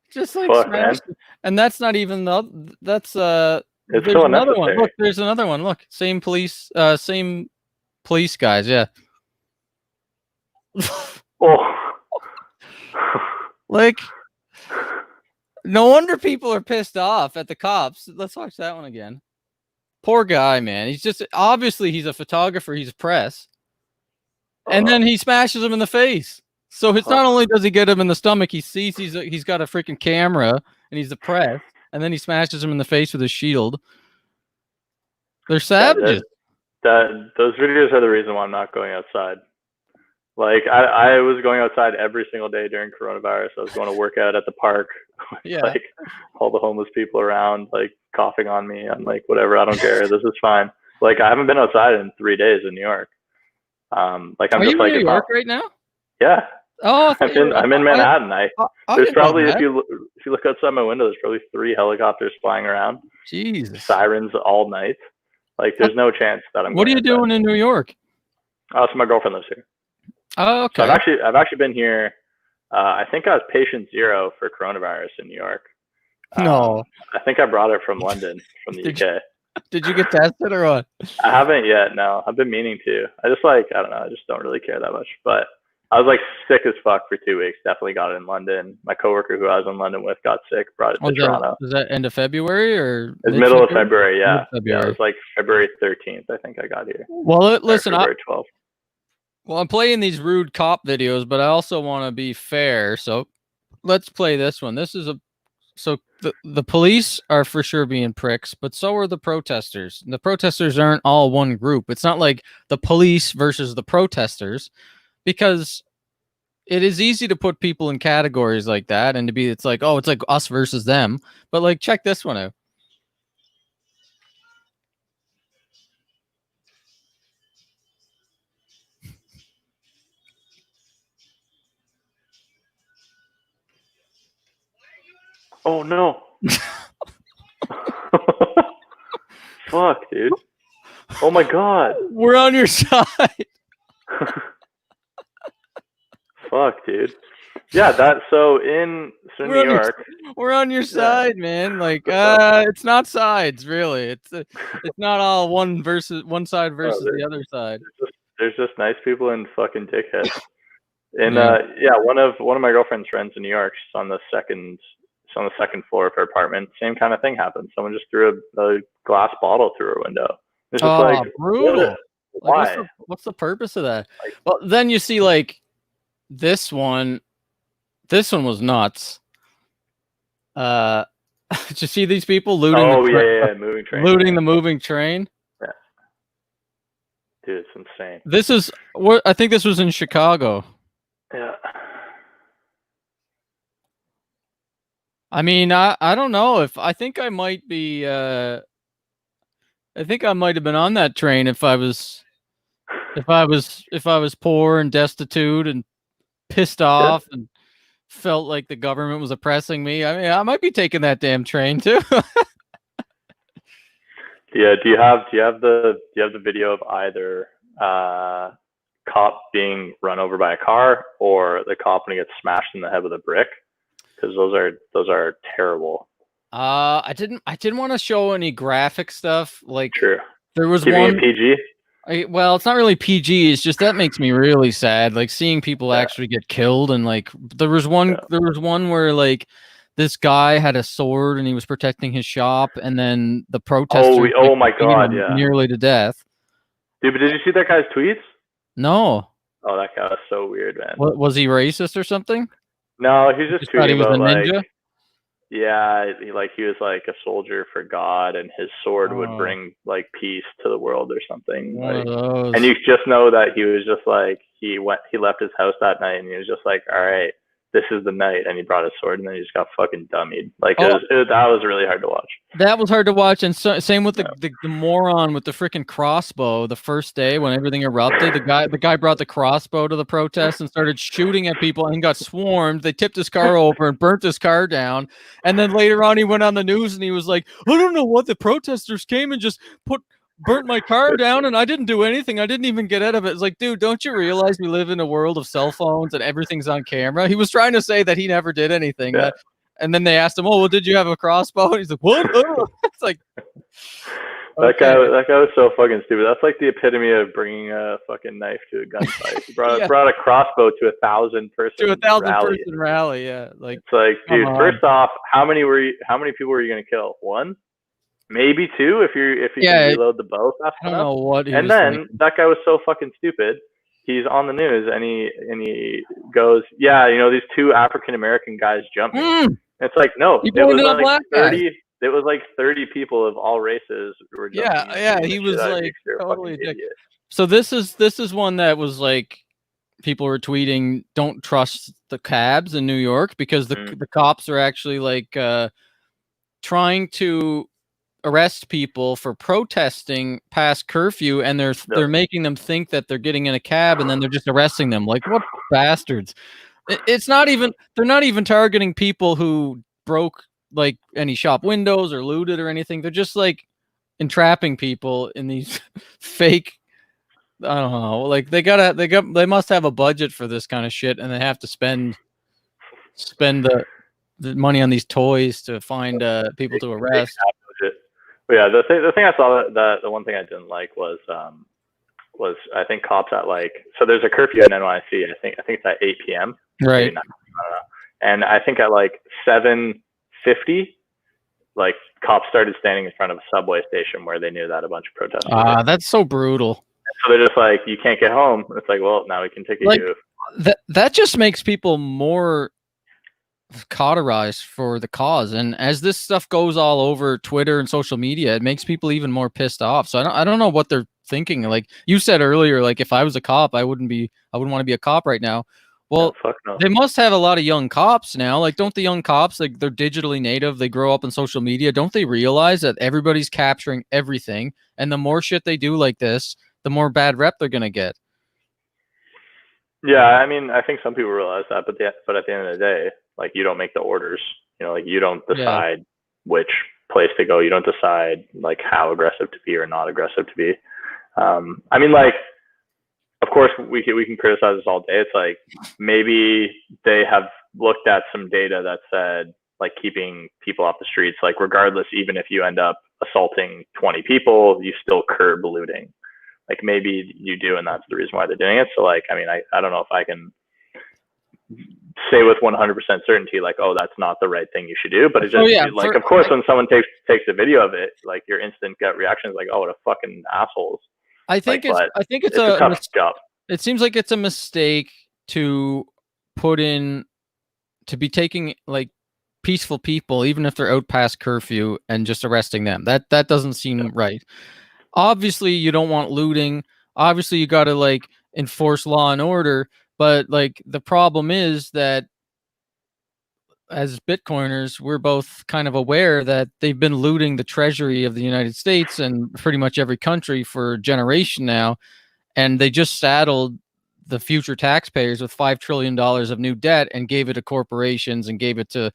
Just like smash. And that's not even that's it's so another one. Look, there's another one. Look, same police guys, yeah. Oh. Like, no wonder people are pissed off at the cops. Let's watch that one again. Poor guy, man. He's just obviously he's a photographer, he's press. And then he smashes him in the face. So it's not only does he get him in the stomach, he sees he's got a freaking camera and he's the press, and then he smashes him in the face with his shield. They're savages. Those videos are the reason why I'm not going outside. Like I was going outside every single day during coronavirus. I was going to work out at the park. Yeah. Like all the homeless people around, like coughing on me. I'm like, whatever, I don't care. This is fine. Like I haven't been outside in 3 days in New York. Like I'm Are just you like in New York right now? Yeah. Oh, I'm in Manhattan. There's probably if you look outside my window, there's probably 3 helicopters flying around. Jesus. Sirens all night. Like there's no chance that I'm. What are you doing in New York? Oh, so my girlfriend lives here. Oh, okay. So I've actually been here. I think I was patient 0 for coronavirus in New York. No. I think I brought it from London, from the UK. Did you get tested or what? I haven't yet. No, I've been meaning to. I don't know. I just don't really care that much. But I was like sick as fuck for 2 weeks. Definitely got it in London. My coworker who I was in London with got sick, brought it to Toronto. Was that end of February or? It's middle of February, yeah. Mid-February. Yeah, it was like February 13th, I think I got here. Well, listen, February 12th. Well, I'm playing these rude cop videos, but I also want to be fair. So let's play this one. So the police are for sure being pricks, but so are the protesters. The protesters aren't all one group. It's not like the police versus the protesters, because it is easy to put people in categories like that and it's like, oh, it's like us versus them. But like, check this one out. Oh no. Fuck, dude. Oh my god. We're on your side. Fuck, dude. Yeah, so in New York. We're on your side, man. Like, it's not sides, really. It's not all one side versus the other side. There's just nice people and fucking dickheads. And one of my girlfriend's friends in New York, she's on the second floor of her apartment. Same kind of thing happened. Someone just threw a glass bottle through her window. It's just like brutal. Why? Like, what's the purpose of that? Well, then you see like this one. This one was nuts. Did you see these people looting? Moving train. Looting the moving train. Yeah. Dude, it's insane. This is what I think. This was in Chicago. Yeah. I mean, I don't know if I think I might be. I think I might have been on that train if I was poor and destitute and pissed off and felt like the government was oppressing me. I mean, I might be taking that damn train too. Yeah. Do you have the video of either cop being run over by a car or the cop when he gets smashed in the head with a brick? Because those are terrible. I didn't want to show any graphic stuff. Like, true. There was Keeping one it PG. Well, it's not really PG. It's just that makes me really sad. Like seeing people actually get killed, and like there was one where like this guy had a sword and he was protecting his shop, and then the protesters Oh my beat God, him yeah. nearly to death. Dude, but did you see that guy's tweets? No. Oh, that guy was so weird, man. Was he racist or something? No, he's just Thought he tweeting was a about like, ninja. yeah, he was like a soldier for God, and his sword would Oh, bring like peace to the world or something. one Like, of those. and you just know that he was just like he left his house that night, and he was just like, all right, this is the night, and he brought his sword, and then he just got fucking dummied. Like that was really hard to watch. That was hard to watch, and same with the moron with the freaking crossbow. The first day when everything erupted, the guy brought the crossbow to the protest and started shooting at people and got swarmed. They tipped his car over and burnt his car down. And then later on, he went on the news and he was like, "I don't know what, the protesters came and just burnt my car down, and I didn't do anything. I didn't even get out of it." It's like, dude, don't you realize we live in a world of cell phones and everything's on camera? He was trying to say that he never did anything. Yeah. And then they asked him, "Oh, well, did you have a crossbow?" And he's like, "What?" It's like, that guy was so fucking stupid. That's like the epitome of bringing a fucking knife to a gunfight. He brought a crossbow to 1,000 person person rally. Yeah, like it's like, dude. First off, how many people were you gonna kill? One, maybe two, if you can reload the bow fast enough. I don't know what. And then that guy was so fucking stupid. He's on the news and he goes, yeah, these two African American guys jumped me. It's like, no, it was like 30. It was like 30 people of all races who were jumping. Yeah. He was like totally idiot. So this is one that was like, people were tweeting, "Don't trust the cabs in New York," because the cops are actually like trying to arrest people for protesting past curfew, and they're making them think that they're getting in a cab, and then they're just arresting them. Like, what bastards! It's not even, they're not even targeting people who broke like any shop windows or looted or anything. They're just like entrapping people in these fake, I don't know, like they must have a budget for this kind of shit, and they have to spend the money on these toys to find people to arrest. But yeah, the thing I saw, the one thing I didn't like was I think cops at like, so there's a curfew in NYC. I think it's at 8 p.m. Right. I don't know. And I think at like 7:50, like cops started standing in front of a subway station where they knew that a bunch of protesters. That's so brutal. So they're just like, you can't get home. It's like, well, now we can ticket you. That just makes people more cauterized for the cause, and as this stuff goes all over Twitter and social media, it makes people even more pissed off. So I don't know what they're thinking. Like you said earlier, like if I was a cop, I wouldn't want to be a cop right now. Well, no. They must have a lot of young cops now. Like, don't the young cops, like, they're digitally native, they grow up in social media, don't they realize that everybody's capturing everything, and the more shit they do like this, the more bad rep they're gonna get? Yeah, I mean, I think some people realize that, but at the end of the day, like, you don't make the orders. Like, you don't decide which place to go. You don't decide like how aggressive to be or not aggressive to be. I mean, like, of course, we can criticize this all day. It's like, maybe they have looked at some data that said, like, keeping people off the streets, like, regardless, even if you end up assaulting 20 people, you still curb looting. Like, maybe you do, and that's the reason why they're doing it. So, like, I mean, I don't know if I can say with 100% certainty, like, oh, that's not the right thing you should do. But it's just like, of course, when someone takes a video of it, like, your instant gut reaction is like, oh, what a fucking assholes. I think it's a tough job. It seems like it's a mistake to be taking like peaceful people, even if they're out past curfew, and just arresting them. That doesn't seem right. Obviously, you don't want looting. Obviously, you got to like enforce law and order. But like, the problem is that as Bitcoiners, we're both kind of aware that they've been looting the treasury of the United States and pretty much every country for a generation now. And they just saddled the future taxpayers with $5 trillion of new debt and gave it to corporations and gave it to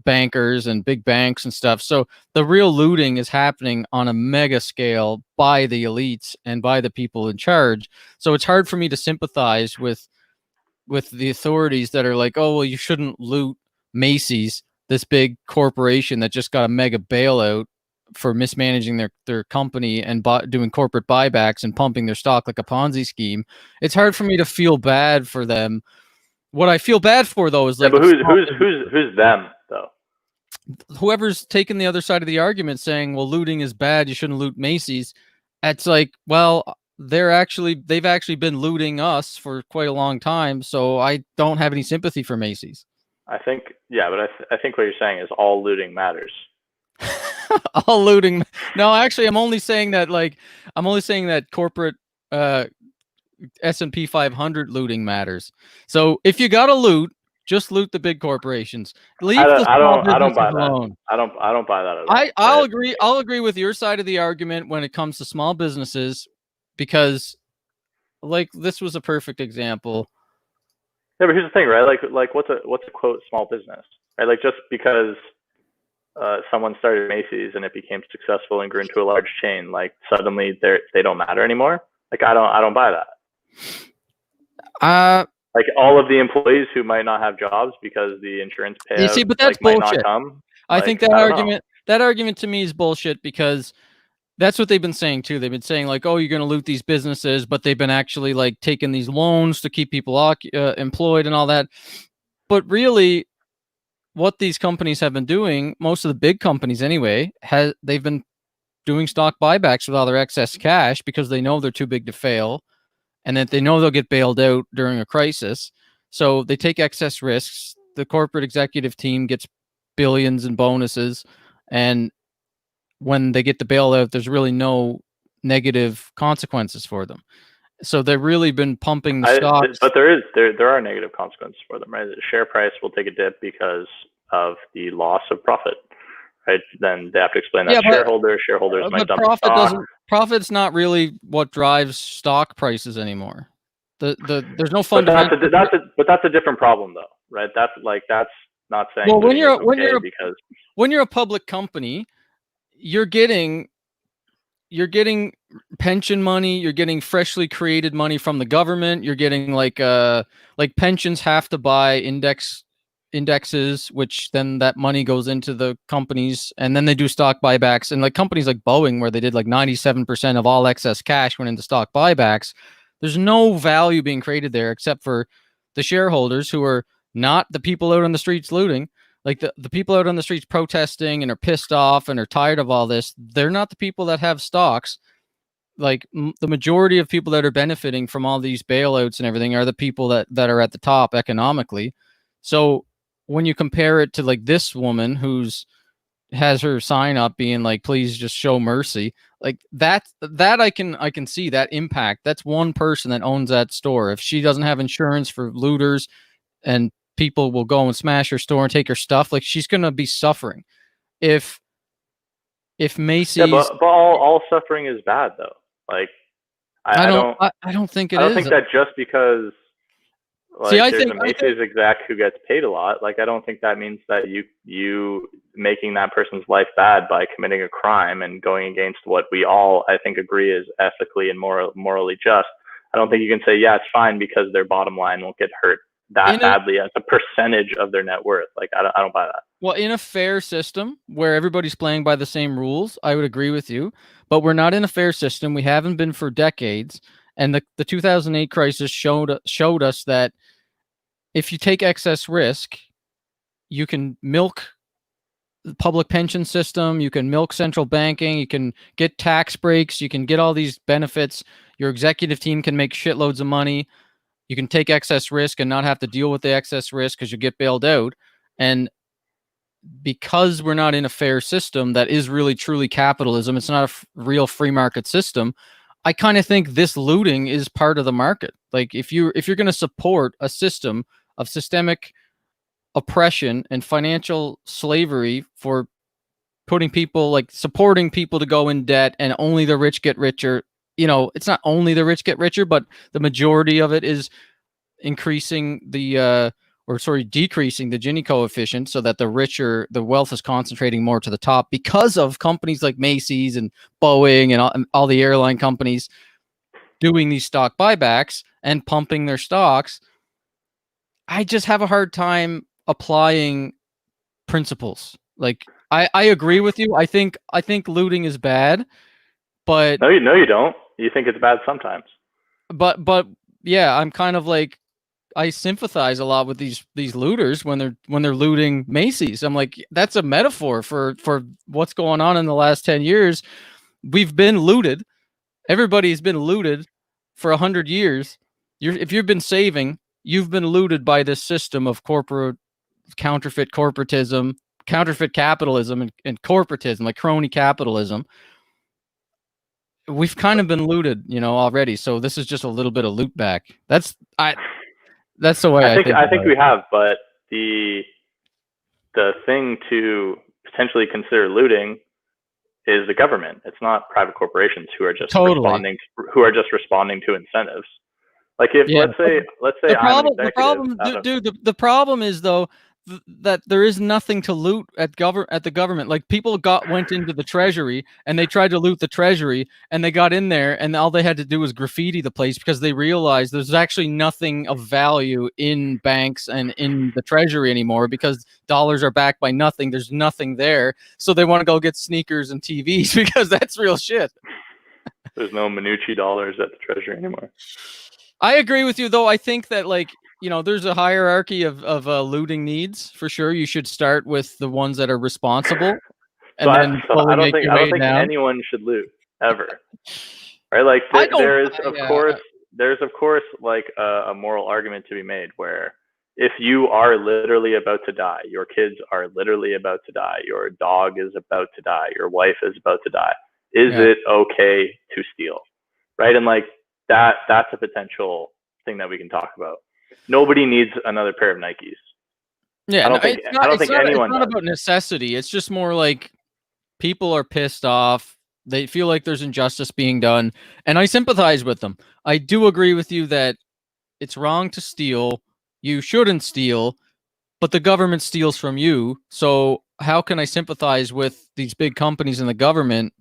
bankers and big banks and stuff. So the real looting is happening on a mega scale by the elites and by the people in charge. So it's hard for me to sympathize with the authorities that are like, oh, well, you shouldn't loot Macy's, this big corporation that just got a mega bailout for mismanaging their company and doing corporate buybacks and pumping their stock like a Ponzi scheme. It's hard for me to feel bad for them. What I feel bad for, though, is like, but who's them though? whoever's taking the other side of the argument saying, well, looting is bad, you shouldn't loot Macy's, it's like, well, they've actually been looting us for quite a long time, so I don't have any sympathy for Macy's. I think, yeah, but I think what you're saying is all looting matters. All looting. No, actually, I'm only saying that corporate S&P 500 looting matters. So if you got to loot, just loot the big corporations. Leave the small I don't businesses buy that. alone. I don't buy that at all. I'll agree. I'll agree with your side of the argument when it comes to small businesses, because like this was a perfect example. Yeah, but here's the thing, right? Like what's a quote small business, right? Like just because someone started Macy's and it became successful and grew into a large chain, like suddenly they don't matter anymore. Like I don't buy that. Like all of the employees who might not have jobs because the insurance payout You see, but that's might bullshit. not come. I think that argument to me is bullshit, because that's what they've been saying too. They've been saying like, oh, you're going to loot these businesses, but they've been actually like taking these loans to keep people employed and all that. But really, what these companies have been doing, most of the big companies anyway, they've been doing stock buybacks with all their excess cash because they know they're too big to fail, and that they know they'll get bailed out during a crisis. So they take excess risks. The corporate executive team gets billions in bonuses, and when they get the bailout, there's really no negative consequences for them. So they've really been pumping the stocks. But there are negative consequences for them, right? The share price will take a dip because of the loss of profit, right? Then they have to explain that to shareholders. Shareholders might dump the stock. Profit's not really what drives stock prices anymore. There's no fundamental. But that's a different problem, though, right? That's not saying. Well, when you're a public company, you're getting pension money, you're getting freshly created money from the government, you're getting like pensions have to buy indexes, which then that money goes into the companies, and then they do stock buybacks. And like companies like Boeing, where they did like 97% of all excess cash went into stock buybacks, there's no value being created there except for the shareholders, who are not the people out on the streets looting. Like the people out on the streets protesting and are pissed off and are tired of all this, they're not the people that have stocks. Like the majority of people that are benefiting from all these bailouts and everything are the people that are at the top economically. So when you compare it to like this woman who's has her sign up being like, please just show mercy, like that I can see that impact. That's one person that owns that store. If she doesn't have insurance for looters and people will go and smash her store and take her stuff, like she's gonna be suffering. If Macy's, yeah, but all suffering is bad though. Like I don't think it is. I don't think that just because there's a Macy's exec who gets paid a lot, like I don't think that means that you making that person's life bad by committing a crime and going against what we all I think agree is ethically and morally just. I don't think you can say, yeah, it's fine because their bottom line won't get hurt that badly as a percentage of their net worth. Like I don't buy that. Well, in a fair system where everybody's playing by the same rules, I would agree with you. But we're not in a fair system. We haven't been for decades. And the 2008 crisis showed us that if you take excess risk, you can milk the public pension system, you can milk central banking, you can get tax breaks, you can get all these benefits. Your executive team can make shitloads of money. You can take excess risk and not have to deal with the excess risk because you get bailed out. And because we're not in a fair system that is really truly capitalism, it's not a real free market system. I kind of think this looting is part of the market. Like if you're going to support a system of systemic oppression and financial slavery for putting people, like supporting people to go in debt and only the rich get richer, it's not only the rich get richer, but the majority of it is increasing decreasing the Gini coefficient so that the wealth is concentrating more to the top because of companies like Macy's and Boeing and all the airline companies doing these stock buybacks and pumping their stocks. I just have a hard time applying principles. Like I agree with you. I think looting is bad, but no, you don't. You think it's bad sometimes. But yeah, I'm kind of like, I sympathize a lot with these looters when they're looting Macy's. I'm like, that's a metaphor for what's going on in the last 10 years. We've been looted. Everybody's been looted for 100 years. If you've been saving, you've been looted by this system of counterfeit corporatism, counterfeit capitalism, and corporatism, like crony capitalism. We've kind of been looted, already. So this is just a little bit of loot back. That's the way I think. I think we have, but the thing to potentially consider looting is the government. It's not private corporations who are just responding to incentives. Like if let's say I'm an executive. The problem is though that there is nothing to loot at the government. Like people went into the treasury and they tried to loot the treasury and they got in there and all they had to do was graffiti the place because they realized there's actually nothing of value in banks and in the treasury anymore because dollars are backed by nothing. There's nothing there. So they want to go get sneakers and TVs because that's real shit. There's no Minucci dollars at the treasury anymore. I agree with you, though. I think that, there's a hierarchy of looting needs for sure. You should start with the ones that are responsible, and I don't think anyone should loot ever, right? Like there's of course like a moral argument to be made where if you are literally about to die, your kids are literally about to die, your dog is about to die, your wife is about to die, is it okay to steal, right? And like that's a potential thing that we can talk about. Nobody needs another pair of Nikes. Yeah, I don't think anyone. It's not about necessity. It's just more like people are pissed off. They feel like there's injustice being done, and I sympathize with them. I do agree with you that it's wrong to steal. You shouldn't steal, but the government steals from you. So how can I sympathize with these big companies and the government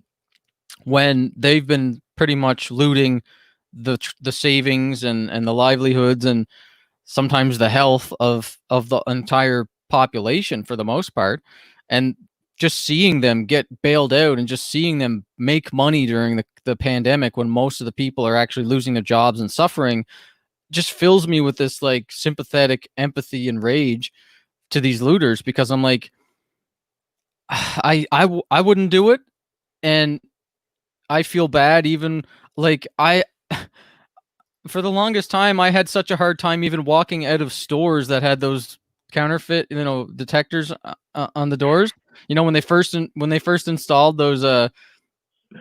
when they've been pretty much looting the savings and the livelihoods and sometimes the health of the entire population for the most part, and just seeing them get bailed out and just seeing them make money during the pandemic when most of the people are actually losing their jobs and suffering just fills me with this like sympathetic empathy and rage to these looters, because I'm like, I wouldn't do it, and I feel bad even like for the longest time, I had such a hard time even walking out of stores that had those counterfeit, detectors on the doors. When they first installed those, what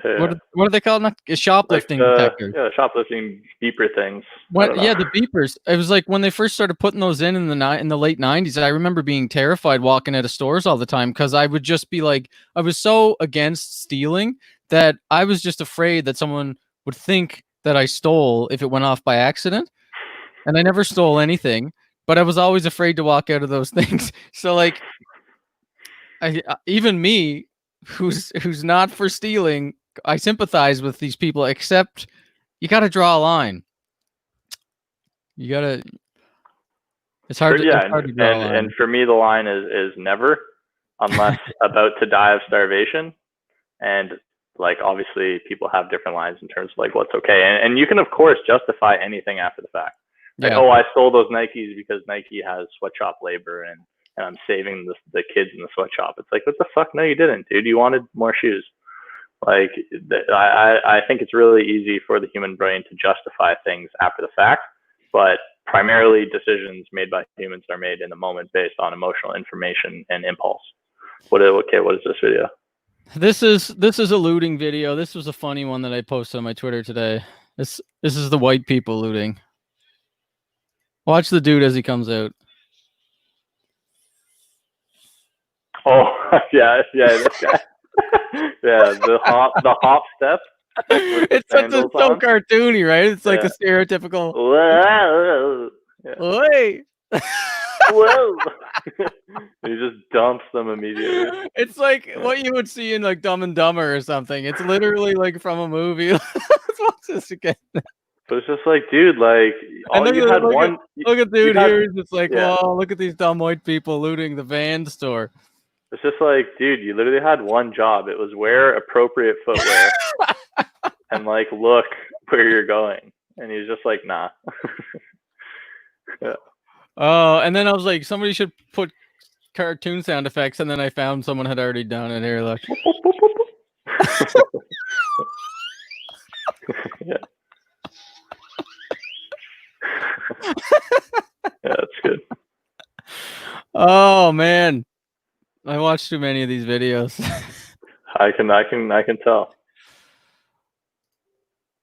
are they called? Not shoplifting detectors. Yeah, shoplifting beeper things. The beepers. It was like when they first started putting those in the late 90s. I remember being terrified walking out of stores all the time because I would just be like, I was so against stealing that I was just afraid that someone would think that I stole if it went off by accident. And I never stole anything, but I was always afraid to walk out of those things. So like, even me, who's not for stealing, I sympathize with these people, except you got to draw a line. You got to, it's hard to draw a line. And for me, the line is never, unless about to die of starvation. And like, obviously people have different lines in terms of like what's okay. And you can of course justify anything after the fact. Like, I stole those Nikes because Nike has sweatshop labor and I'm saving the kids in the sweatshop. It's like, what the fuck? No, you didn't, dude. You wanted more shoes. Like, I think it's really easy for the human brain to justify things after the fact, but primarily decisions made by humans are made in the moment based on emotional information and impulse. What is this video? This is a looting video. This was a funny one that I posted on my Twitter today. This is the white people looting. Watch the dude as he comes out. Oh yeah, this guy. Yeah, the hop step. It's so cartoony, right? It's like the stereotypical. Whoa. Oi. Whoa. He just dumps them immediately. It's like what you would see in like Dumb and Dumber or something. It's literally like from a movie. Let's watch this again. But it's just like, dude, like, look at dude here. He's just like, well, look at these dumb white people looting the van store. It's just like, dude, you literally had one job. It was wear appropriate footwear and like look where you're going. And he's just like, nah. Yeah. Oh, and then I was like, somebody should put cartoon sound effects, and then I found someone had already done it. Here, look. Yeah. Yeah, that's good. Oh man, I watched too many of these videos. I can tell.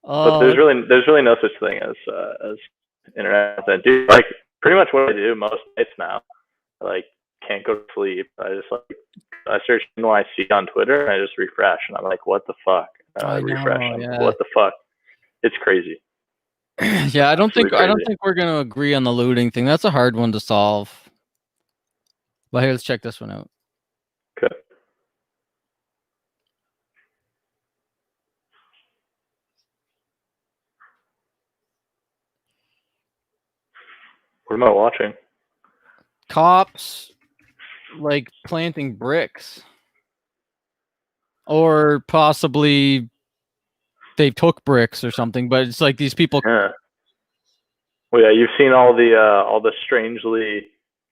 But Oh, there's really no such thing as internet that do like pretty much what I do most nights now. I like can't go to sleep. I just like I search NYC on Twitter and I just refresh and I'm like, what the fuck? I Refresh. know. I'm like, Yeah. what the fuck? It's crazy. Yeah, Absolutely I don't crazy. think we're gonna agree on the looting thing. That's a hard one to solve. But here, let's check this one out. Okay. What am I watching? Cops like planting bricks, or possibly they took bricks or something. But it's like these people. Yeah. Well, yeah, you've seen all the strangely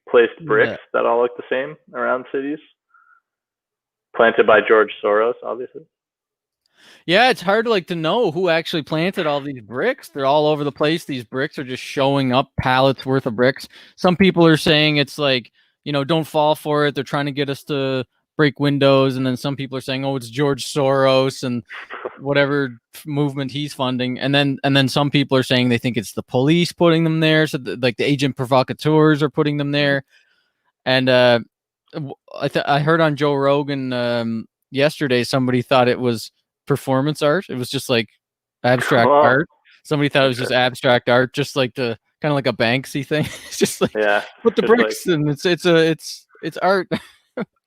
placed Yeah. bricks that all look the same around cities, planted by George Soros, obviously. Yeah, it's hard like to know who actually planted all these bricks. They're all over the place. These bricks are just showing up, pallets worth of bricks. Some people are saying it's like, don't fall for it. They're trying to get us to break windows. And then some people are saying, oh, it's George Soros and whatever movement he's funding. And then some people are saying they think it's the police putting them there. So like the agent provocateurs are putting them there. And I heard on Joe Rogan yesterday somebody thought it was performance art. It was just like abstract Oh, art. Somebody thought it was just interesting. abstract art, just like the kind of like a Banksy thing. It's just like Yeah, put the it's like bricks and it's art.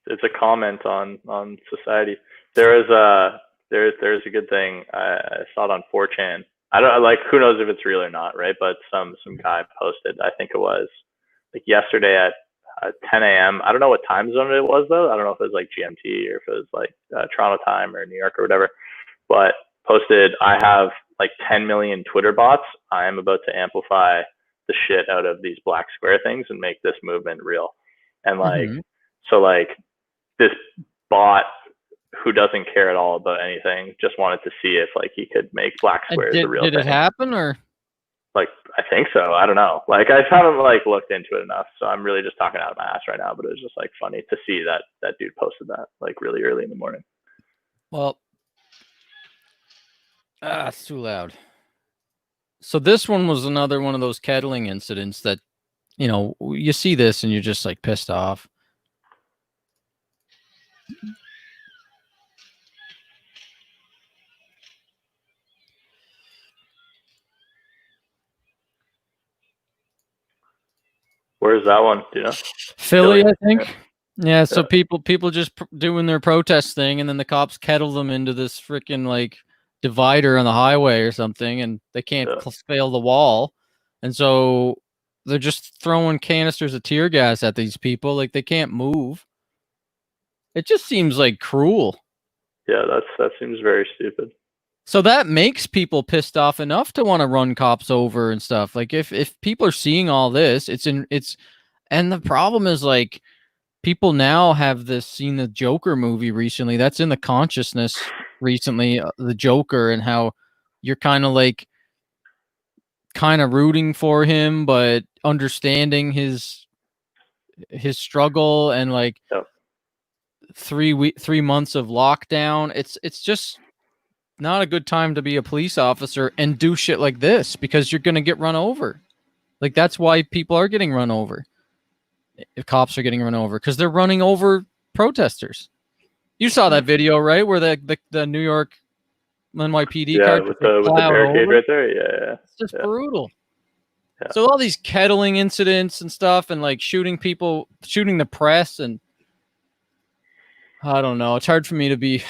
it's a comment on society. There is there's a good thing. I saw it on 4chan. I don't like who knows if it's real or not, right? But some guy posted. I think it was like yesterday at 10 a.m. I don't know what time zone it was though. I don't know if it was like GMT or if it was like Toronto time or New York or whatever. But posted, I have like 10 million Twitter bots. I am about to amplify the shit out of these black square things and make this movement real. And like, Mm-hmm. so like this bot who doesn't care at all about anything just wanted to see if like he could make black And squares a real did it thing. happen or? Like I think so. I don't know. Like I haven't like looked into it enough, so I'm really just talking out of my ass right now. But it was just like funny to see that dude posted that like really early in the morning. Well, it's too loud. So this one was another one of those kettling incidents that you see this and you're just like pissed off. Where's that one? Do you know? Philly, I think. Yeah, so Yeah. people just doing their protest thing, and then the cops kettle them into this freaking like divider on the highway or something, and they can't Yeah. scale the wall, and so they're just throwing canisters of tear gas at these people, like they can't move. It just seems like cruel. Yeah, that seems very stupid. So that makes people pissed off enough to want to run cops over and stuff. Like if people are seeing all this, and the problem is like people now have seen the Joker movie recently. That's in the consciousness recently, the Joker, and how you're kind of rooting for him, but understanding his struggle and like Yep. 3 months of lockdown. It's just not a good time to be a police officer and do shit like this because you're gonna get run over. Like that's why people are getting run over. If cops are getting run over because they're running over protesters. You saw that video, right? Where the New York NYPD car just with the plowed barricade over. right there. Yeah. It's just Yeah. brutal. Yeah. So all these kettling incidents and stuff, and like shooting people, shooting the press, and I don't know. It's hard for me to be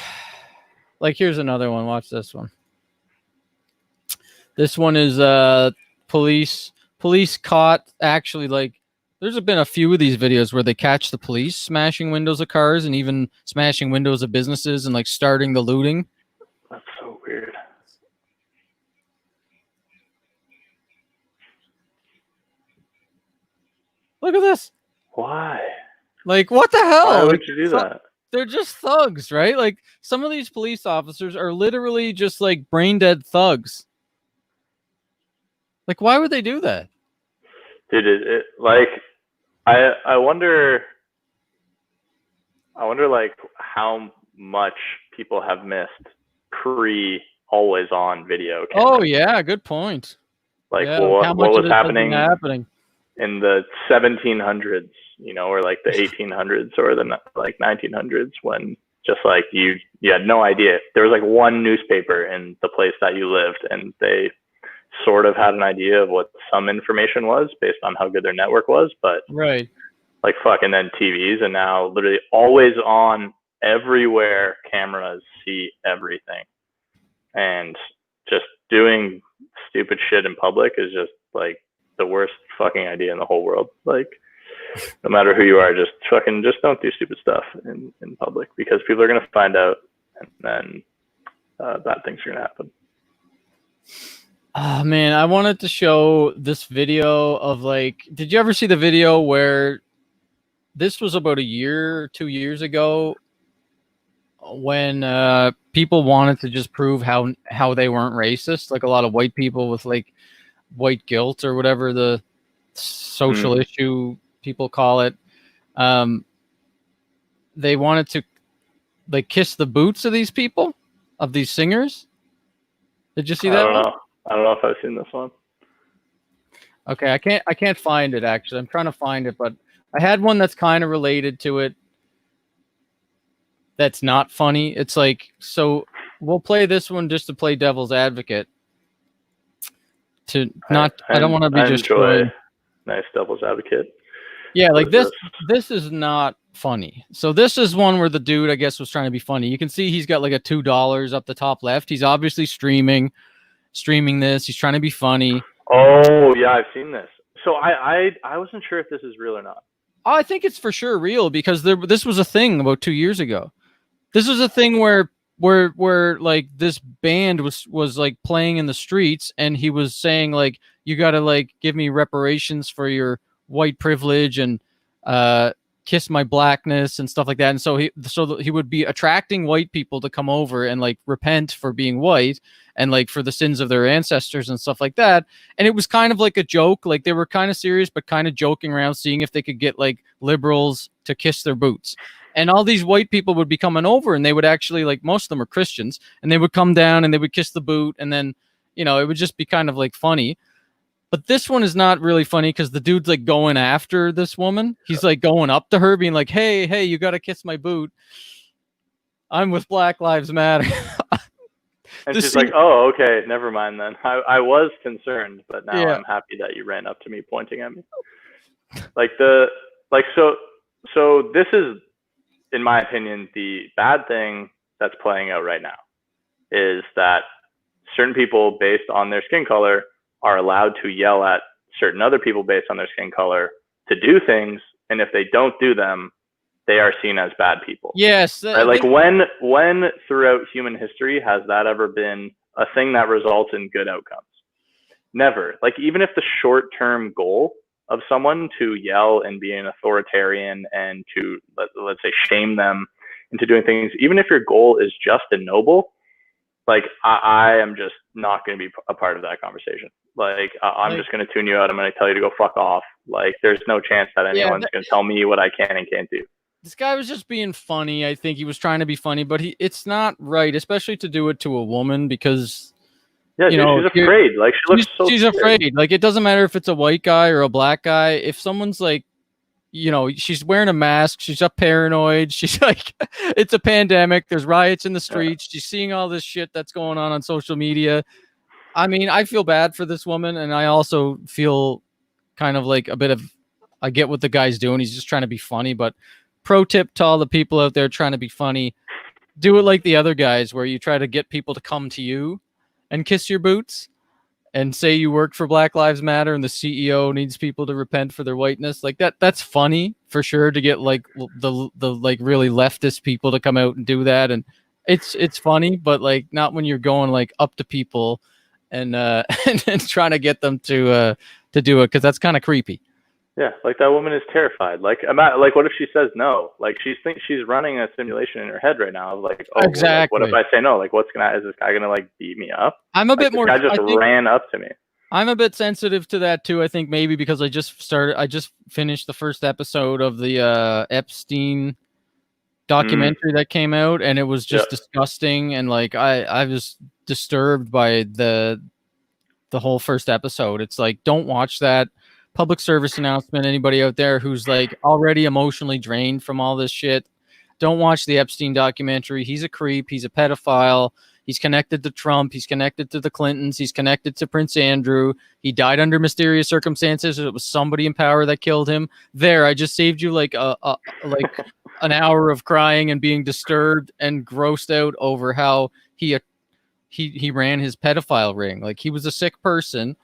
like. Here's another one. Watch this one. This one is police caught actually like. There's been a few of these videos where they catch the police smashing windows of cars and even smashing windows of businesses and like starting the looting. That's so weird. Look at this. Why? Like, what the hell? Why would Like, you do that? they're just thugs, right? Like, some of these police officers are literally just like brain dead thugs. Like, why would they do that? Dude, like, I wonder like how much people have missed pre always on video cameras. Oh yeah, good point. Like, Yeah, well, like how what much of was this has been happening happening? in the 1700s, or like the 1800s or the like 1900s, when just like you had no idea. There was like one newspaper in the place that you lived, and they sort of had an idea of what some information was based on how good their network was, but Right. like fuck, and then TVs, and now literally always on, everywhere, cameras see everything, and just doing stupid shit in public is just like the worst fucking idea in the whole world. Like, no matter who you are, just don't do stupid stuff in public, because people are gonna find out, and then bad things are gonna happen. Oh man, I wanted to show this video of like, did you ever see the video where this was about a year or 2 years ago when people wanted to just prove how they weren't racist, like a lot of white people with like white guilt or whatever the social issue people call it. They wanted to like kiss the boots of these people, of these singers. Did you see that one? I don't know if I've seen this one. Okay, I can't find it actually. I'm trying to find it, but I had one that's kind of related to it. That's not funny. It's like, so we'll play this one just to play devil's advocate. I don't want to be just showing. Nice devil's advocate. Yeah, like this is not funny. So this is one where the dude, I guess, was trying to be funny. You can see he's got like a $2 up the top left. He's obviously streaming this. He's trying to be funny. Oh yeah, I've seen this. So I wasn't sure if this is real or not. I think it's for sure real, because this was a thing about 2 years ago. This was a thing where like this band was like playing in the streets, and he was saying like, you got to like give me reparations for your white privilege and kiss my blackness and stuff like that. And so he would be attracting white people to come over and like repent for being white and like for the sins of their ancestors and stuff like that. And it was kind of like a joke. Like they were kind of serious, but kind of joking around, seeing if they could get like liberals to kiss their boots. And all these white people would be coming over, and they would actually, like, most of them are Christians, and they would come down and they would kiss the boot. And then, it would just be kind of like funny. But this one is not really funny, because the dude's like going after this woman. He's like going up to her being like, hey, you got to kiss my boot. I'm with Black Lives Matter. And she's like, oh, okay, never mind then. I was concerned, but now I'm happy that you ran up to me pointing at me. So this is, in my opinion, the bad thing that's playing out right now is that certain people based on their skin color are allowed to yell at certain other people based on their skin color to do things. And if they don't do them, they are seen as bad people. Yes. Right? Like when throughout human history has that ever been a thing that results in good outcomes? Never. Like, even if the short-term goal of someone to yell and be an authoritarian and to, let's say, shame them into doing things, even if your goal is just and noble, like, I am just not going to be a part of that conversation. Like, I'm just going to tune you out. I'm going to tell you to go fuck off. Like, there's no chance that anyone's going to tell me what I can and can't do. This guy was just being funny. I think he was trying to be funny, but it's not right, especially to do it to a woman, because she's afraid. Like, she's afraid. Like, it doesn't matter if it's a white guy or a black guy. If someone's like, she's wearing a mask, she's up paranoid. She's like, it's a pandemic. There's riots in the streets. She's seeing all this shit that's going on social media. I mean, I feel bad for this woman, and I also feel kind of like I get what the guy's doing. He's just trying to be funny, but pro tip to all the people out there trying to be funny, do it like the other guys, where you try to get people to come to you and kiss your boots and say you work for Black Lives Matter and the CEO needs people to repent for their whiteness. Like that's funny for sure, to get like the like really leftist people to come out and do that. And it's funny, but like not when you're going like up to people and and trying to get them to do it, because that's kind of creepy. Yeah, like that woman is terrified. Like, what if she says no? Like, she thinks she's running a simulation in her head right now of like, oh, well, like, what if I say no? Like, is this guy gonna like beat me up? I'm a bit more. This guy just ran up to me. I'm a bit sensitive to that too. I think maybe because I just finished the first episode of the Epstein documentary that came out, and it was just disgusting. And like, I was disturbed by the whole first episode. It's like, don't watch that. Public service announcement. Anybody out there who's like already emotionally drained from all this shit, don't watch the Epstein documentary. He's a creep. He's a pedophile. He's connected to Trump. He's connected to the Clintons. He's connected to Prince Andrew. He died under mysterious circumstances. It was somebody in power that killed him. There, I just saved you like an hour of crying and being disturbed and grossed out over how he ran his pedophile ring. Like, he was a sick person,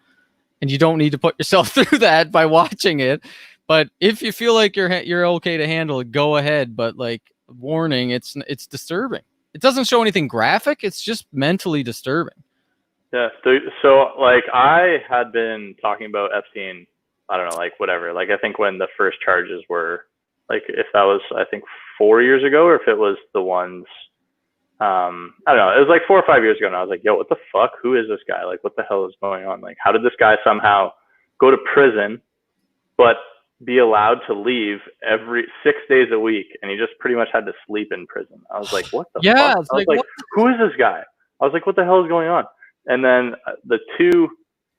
and you don't need to put yourself through that by watching it. But if you feel like you're okay to handle it, go ahead. But like, warning, it's disturbing. It doesn't show anything graphic. It's just mentally disturbing. Yeah. So like, I had been talking about Epstein, I don't know, like whatever. Like, I think when the first charges were, like, if that was, I think 4 years ago, or if it was the ones, I don't know, it was like 4 or 5 years ago, and I was like, yo, what the fuck? Who is this guy? Like, what the hell is going on? Like, how did this guy somehow go to prison, but be allowed to leave every 6 days a week, and he just pretty much had to sleep in prison? I was like, what the fuck? I was like, who is this guy? I was like, what the hell is going on? And then the two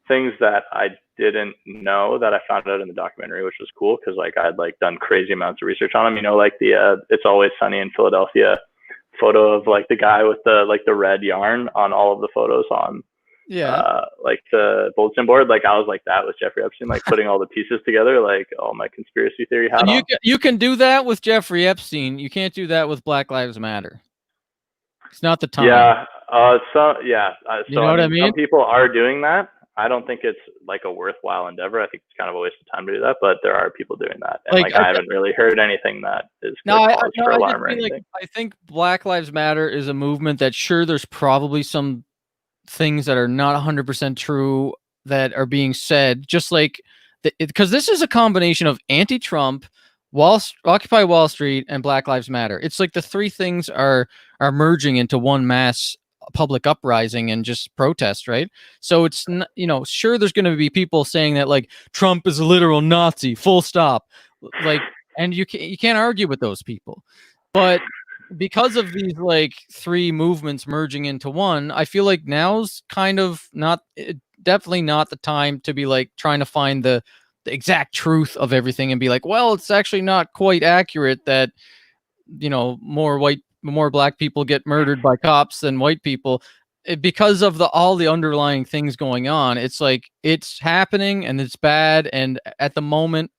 things that I didn't know that I found out in the documentary, which was cool, because like, I had like done crazy amounts of research on him, you know, like the It's Always Sunny in Philadelphia photo of like the guy with the red yarn on all of the photos on like the bulletin board. Like, I was like, that was Jeffrey Epstein, like putting all the pieces together, like all my conspiracy theory hat on. You can do that with Jeffrey Epstein. You can't do that with Black Lives Matter. It's not the time. Yeah. So you know what I mean? Some people are doing that. I don't think it's like a worthwhile endeavor. I think it's kind of a waste of time to do that, but there are people doing that. And like, I haven't really heard anything that is cause for alarm or anything. I think Black Lives Matter is a movement that, sure, there's probably some things that are not 100% true that are being said, just like, because this is a combination of anti-Trump, Occupy Wall Street, and Black Lives Matter. It's like the three things are merging into one mass public uprising and just protest, right? So it's, you know, sure, there's going to be people saying that like Trump is a literal Nazi, full stop, like, and you can't argue with those people. But because of these like three movements merging into one, I feel like now's kind of definitely not the time to be like trying to find the exact truth of everything and be like, well, it's actually not quite accurate that, you know, more black people get murdered by cops than white people. Because of all the underlying things going on, it's like, it's happening and it's bad, and at the moment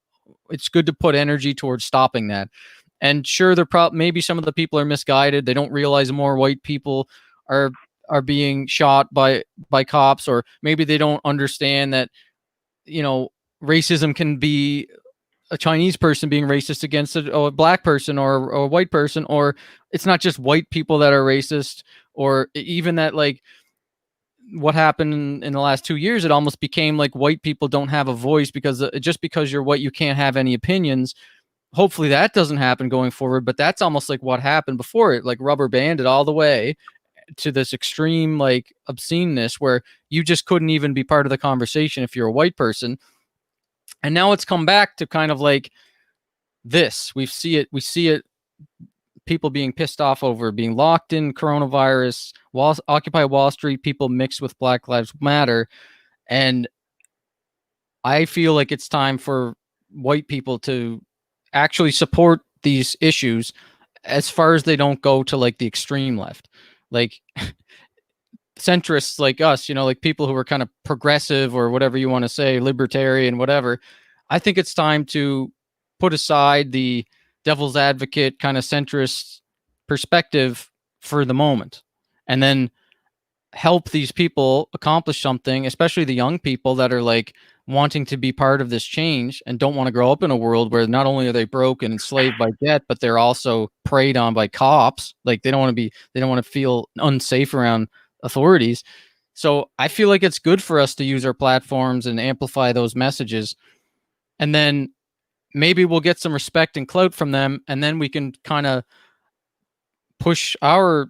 it's good to put energy towards stopping that. And sure, maybe some of the people are misguided. They don't realize more white people are being shot by cops, or maybe they don't understand that, you know, racism can be a Chinese person being racist against a black person or a white person, or it's not just white people that are racist, or even that, like, what happened in the last 2 years, it almost became like white people don't have a voice because just because you're white, you can't have any opinions. Hopefully that doesn't happen going forward, but that's almost like what happened before it, like rubber banded all the way to this extreme, like, obsceneness where you just couldn't even be part of the conversation if you're a white person. And now it's come back to kind of like this. We see it, people being pissed off over being locked in coronavirus, Occupy Wall Street, people mixed with Black Lives Matter. And I feel like it's time for white people to actually support these issues, as far as they don't go to like the extreme left, like centrists like us, you know, like people who are kind of progressive or whatever you want to say, libertarian, whatever. I think it's time to put aside the devil's advocate kind of centrist perspective for the moment, and then help these people accomplish something, especially the young people that are like wanting to be part of this change and don't want to grow up in a world where not only are they broke and enslaved by debt, but they're also preyed on by cops. Like, they don't want to feel unsafe around authorities. So I feel like it's good for us to use our platforms and amplify those messages. And then maybe we'll get some respect and clout from them, and then we can kind of push our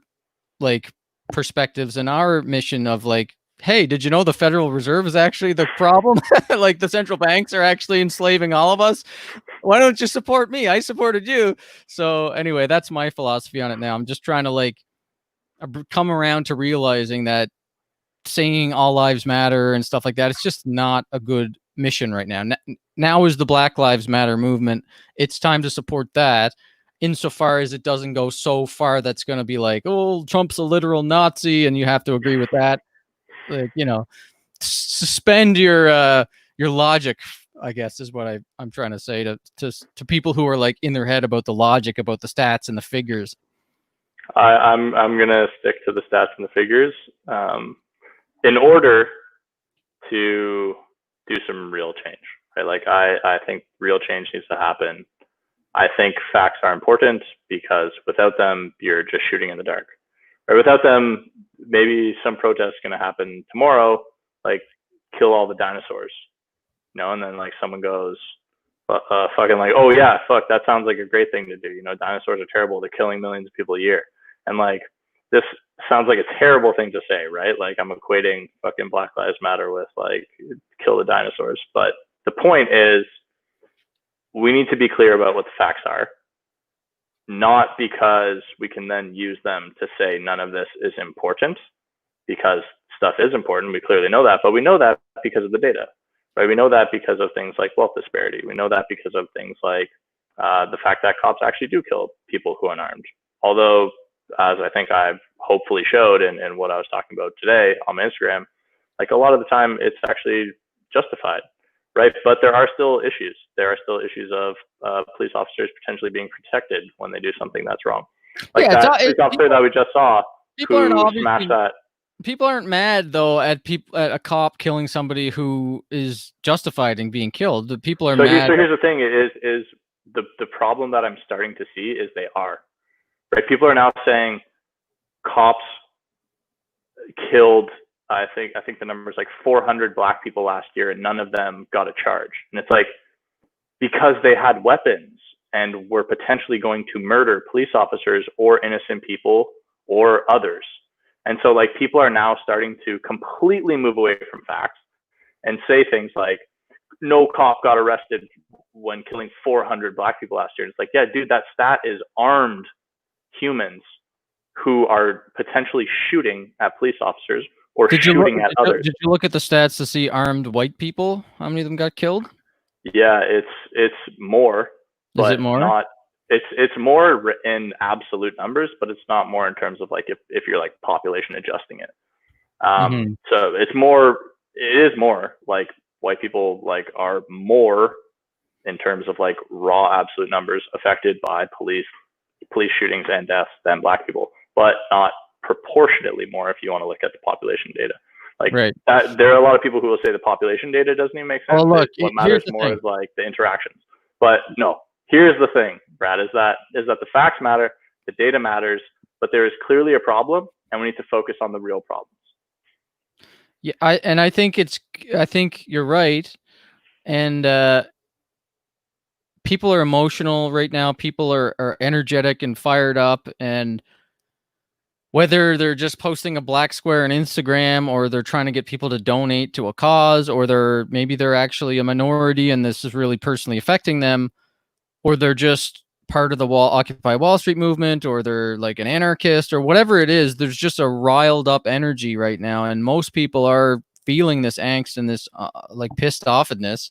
like perspectives and our mission of like, hey, did you know the Federal Reserve is actually the problem? Like the central banks are actually enslaving all of us. Why don't you support me? I supported you. So anyway, that's my philosophy on it now. I'm just trying to like come around to realizing that saying all lives matter and stuff like that, it's just not a good mission right now. Now is the Black Lives Matter movement. It's time to support that, insofar as it doesn't go so far that's going to be like, oh, Trump's a literal Nazi and you have to agree with that. Like, you know, suspend your logic, I guess, is what I'm trying to say to people who are like in their head about the logic, about the stats and the figures. I'm gonna stick to the stats and the figures. In order to do some real change, right? Like I think real change needs to happen. I think facts are important because without them, you're just shooting in the dark. Or without them, maybe some protest is going to happen tomorrow, like kill all the dinosaurs, you know, and then like someone goes, fucking like, oh yeah, fuck, that sounds like a great thing to do. You know, dinosaurs are terrible. They're killing millions of people a year. And like, this sounds like a terrible thing to say, right? Like I'm equating fucking Black Lives Matter with like kill the dinosaurs. But the point is, we need to be clear about what the facts are, not because we can then use them to say none of this is important, because stuff is important. We clearly know that, but we know that because of the data, right? We know that because of things like wealth disparity. We know that because of things like the fact that cops actually do kill people who are unarmed. Although, as I think I've hopefully showed in what I was talking about today on my Instagram, like a lot of the time it's actually justified, right? But there are still issues. There are still issues of police officers potentially being protected when they do something that's wrong. Like yeah, that police officer that we just saw who smashed that. People aren't mad though at a cop killing somebody who is justified in being killed. The people are mad. So here's the thing: is the problem that I'm starting to see is they are, right? People are now saying cops killed. I think the number is like 400 black people last year, and none of them got a charge. And it's like, because they had weapons and were potentially going to murder police officers or innocent people or others. And so like people are now starting to completely move away from facts and say things like, no cop got arrested when killing 400 black people last year. And it's like, yeah, dude, that stat is armed humans who are potentially shooting at police officers or shooting at others. Did you look at the stats to see armed white people? How many of them got killed? Yeah, it's more. Is it more? Not. It's more in absolute numbers, but it's not more in terms of like if you're like population adjusting it. So it's more. It is more like white people like are more in terms of like raw absolute numbers affected by police shootings and deaths than black people, but not proportionately more if you want to look at the population data. Like that, there are a lot of people who will say the population data doesn't even make sense. Oh, look, what matters more is like the interactions. But no, here's the thing, Brad, is that the facts matter, the data matters, but there is clearly a problem, and we need to focus on the real problems. Yeah, I think you're right, and people are emotional right now. People are energetic and fired up, and whether they're just posting a black square on Instagram, or they're trying to get people to donate to a cause, or maybe they're actually a minority and this is really personally affecting them, or they're just part of the Occupy Wall Street movement, or they're like an anarchist, or whatever it is. There's just a riled up energy right now, and most people are feeling this angst and this like pissed offness.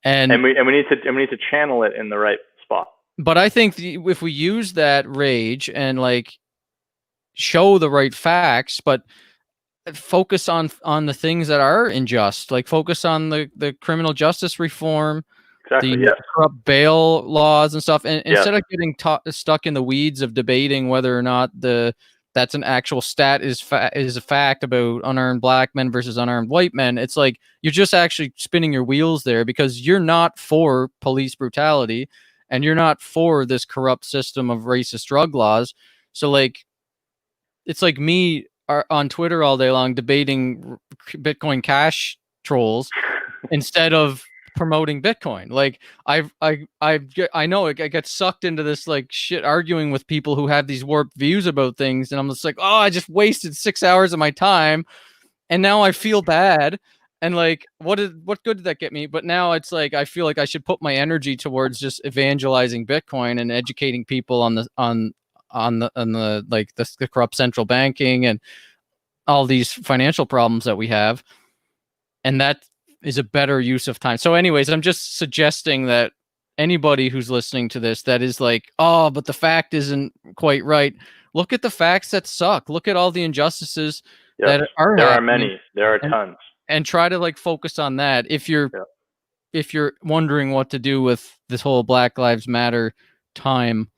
And we need to channel it in the right spot. But I think if we use that rage and like show the right facts, but focus on the things that are unjust, like focus on the criminal justice reform, the corrupt bail laws and stuff, and instead of getting stuck in the weeds of debating whether or not that's an actual stat is a fact about unarmed black men versus unarmed white men. It's like you're just actually spinning your wheels there, because you're not for police brutality and you're not for this corrupt system of racist drug laws. So like, it's like me on Twitter all day long debating Bitcoin Cash trolls instead of promoting Bitcoin. Like I know I get sucked into this like shit arguing with people who have these warped views about things, and I'm just like, oh, I just wasted 6 hours of my time, and now I feel bad. And like, what good did that get me? But now it's like I feel like I should put my energy towards just evangelizing Bitcoin and educating people on the like the corrupt central banking and all these financial problems that we have. And that is a better use of time. So anyways, I'm just suggesting that anybody who's listening to this that is like, oh, but the fact isn't quite right. Look at the facts that suck. Look at all the injustices that are there happening. Are many. There are tons. And try to like focus on that. If you're wondering what to do with this whole Black Lives Matter time,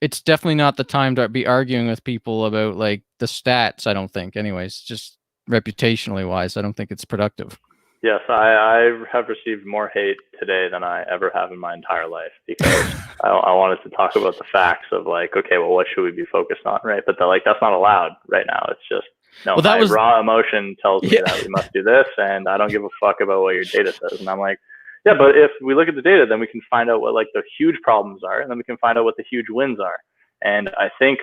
it's definitely not the time to be arguing with people about like the stats. I don't think, anyways, just reputationally wise, I don't think it's productive. Yes, I have received more hate today than I ever have in my entire life because I wanted to talk about the facts of like, okay, well, what should we be focused on, right? But that's not allowed right now. It's just my raw emotion tells me that we must do this, and I don't give a fuck about what your data says. And I'm like, yeah, but if we look at the data, then we can find out what like the huge problems are, and then we can find out what the huge wins are. And I think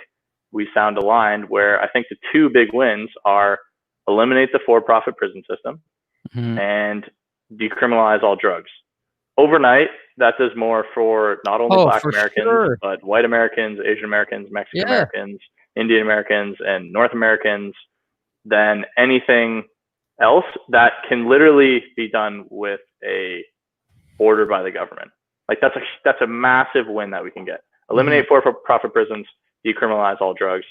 we sound aligned where I think the two big wins are eliminate the for-profit prison system and decriminalize all drugs. Overnight, that does more for not only Black Americans, but white Americans, Asian Americans, Mexican Americans, Indian Americans, and North Americans than anything else that can literally be done with a order by the government. Like that's a massive win that we can get. Eliminate for-profit prisons, decriminalize all drugs.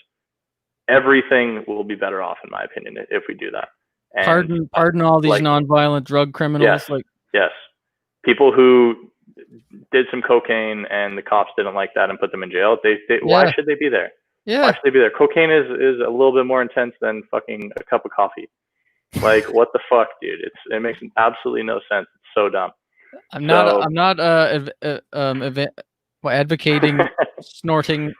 Everything will be better off, in my opinion, if we do that. And, pardon all these nonviolent drug criminals. Yes, people who did some cocaine and the cops didn't like that and put them in jail. Why should they be there? Why should they be there? Cocaine is a little bit more intense than fucking a cup of coffee. Like, what the fuck, dude? It makes absolutely no sense. It's so dumb. I'm not advocating snorting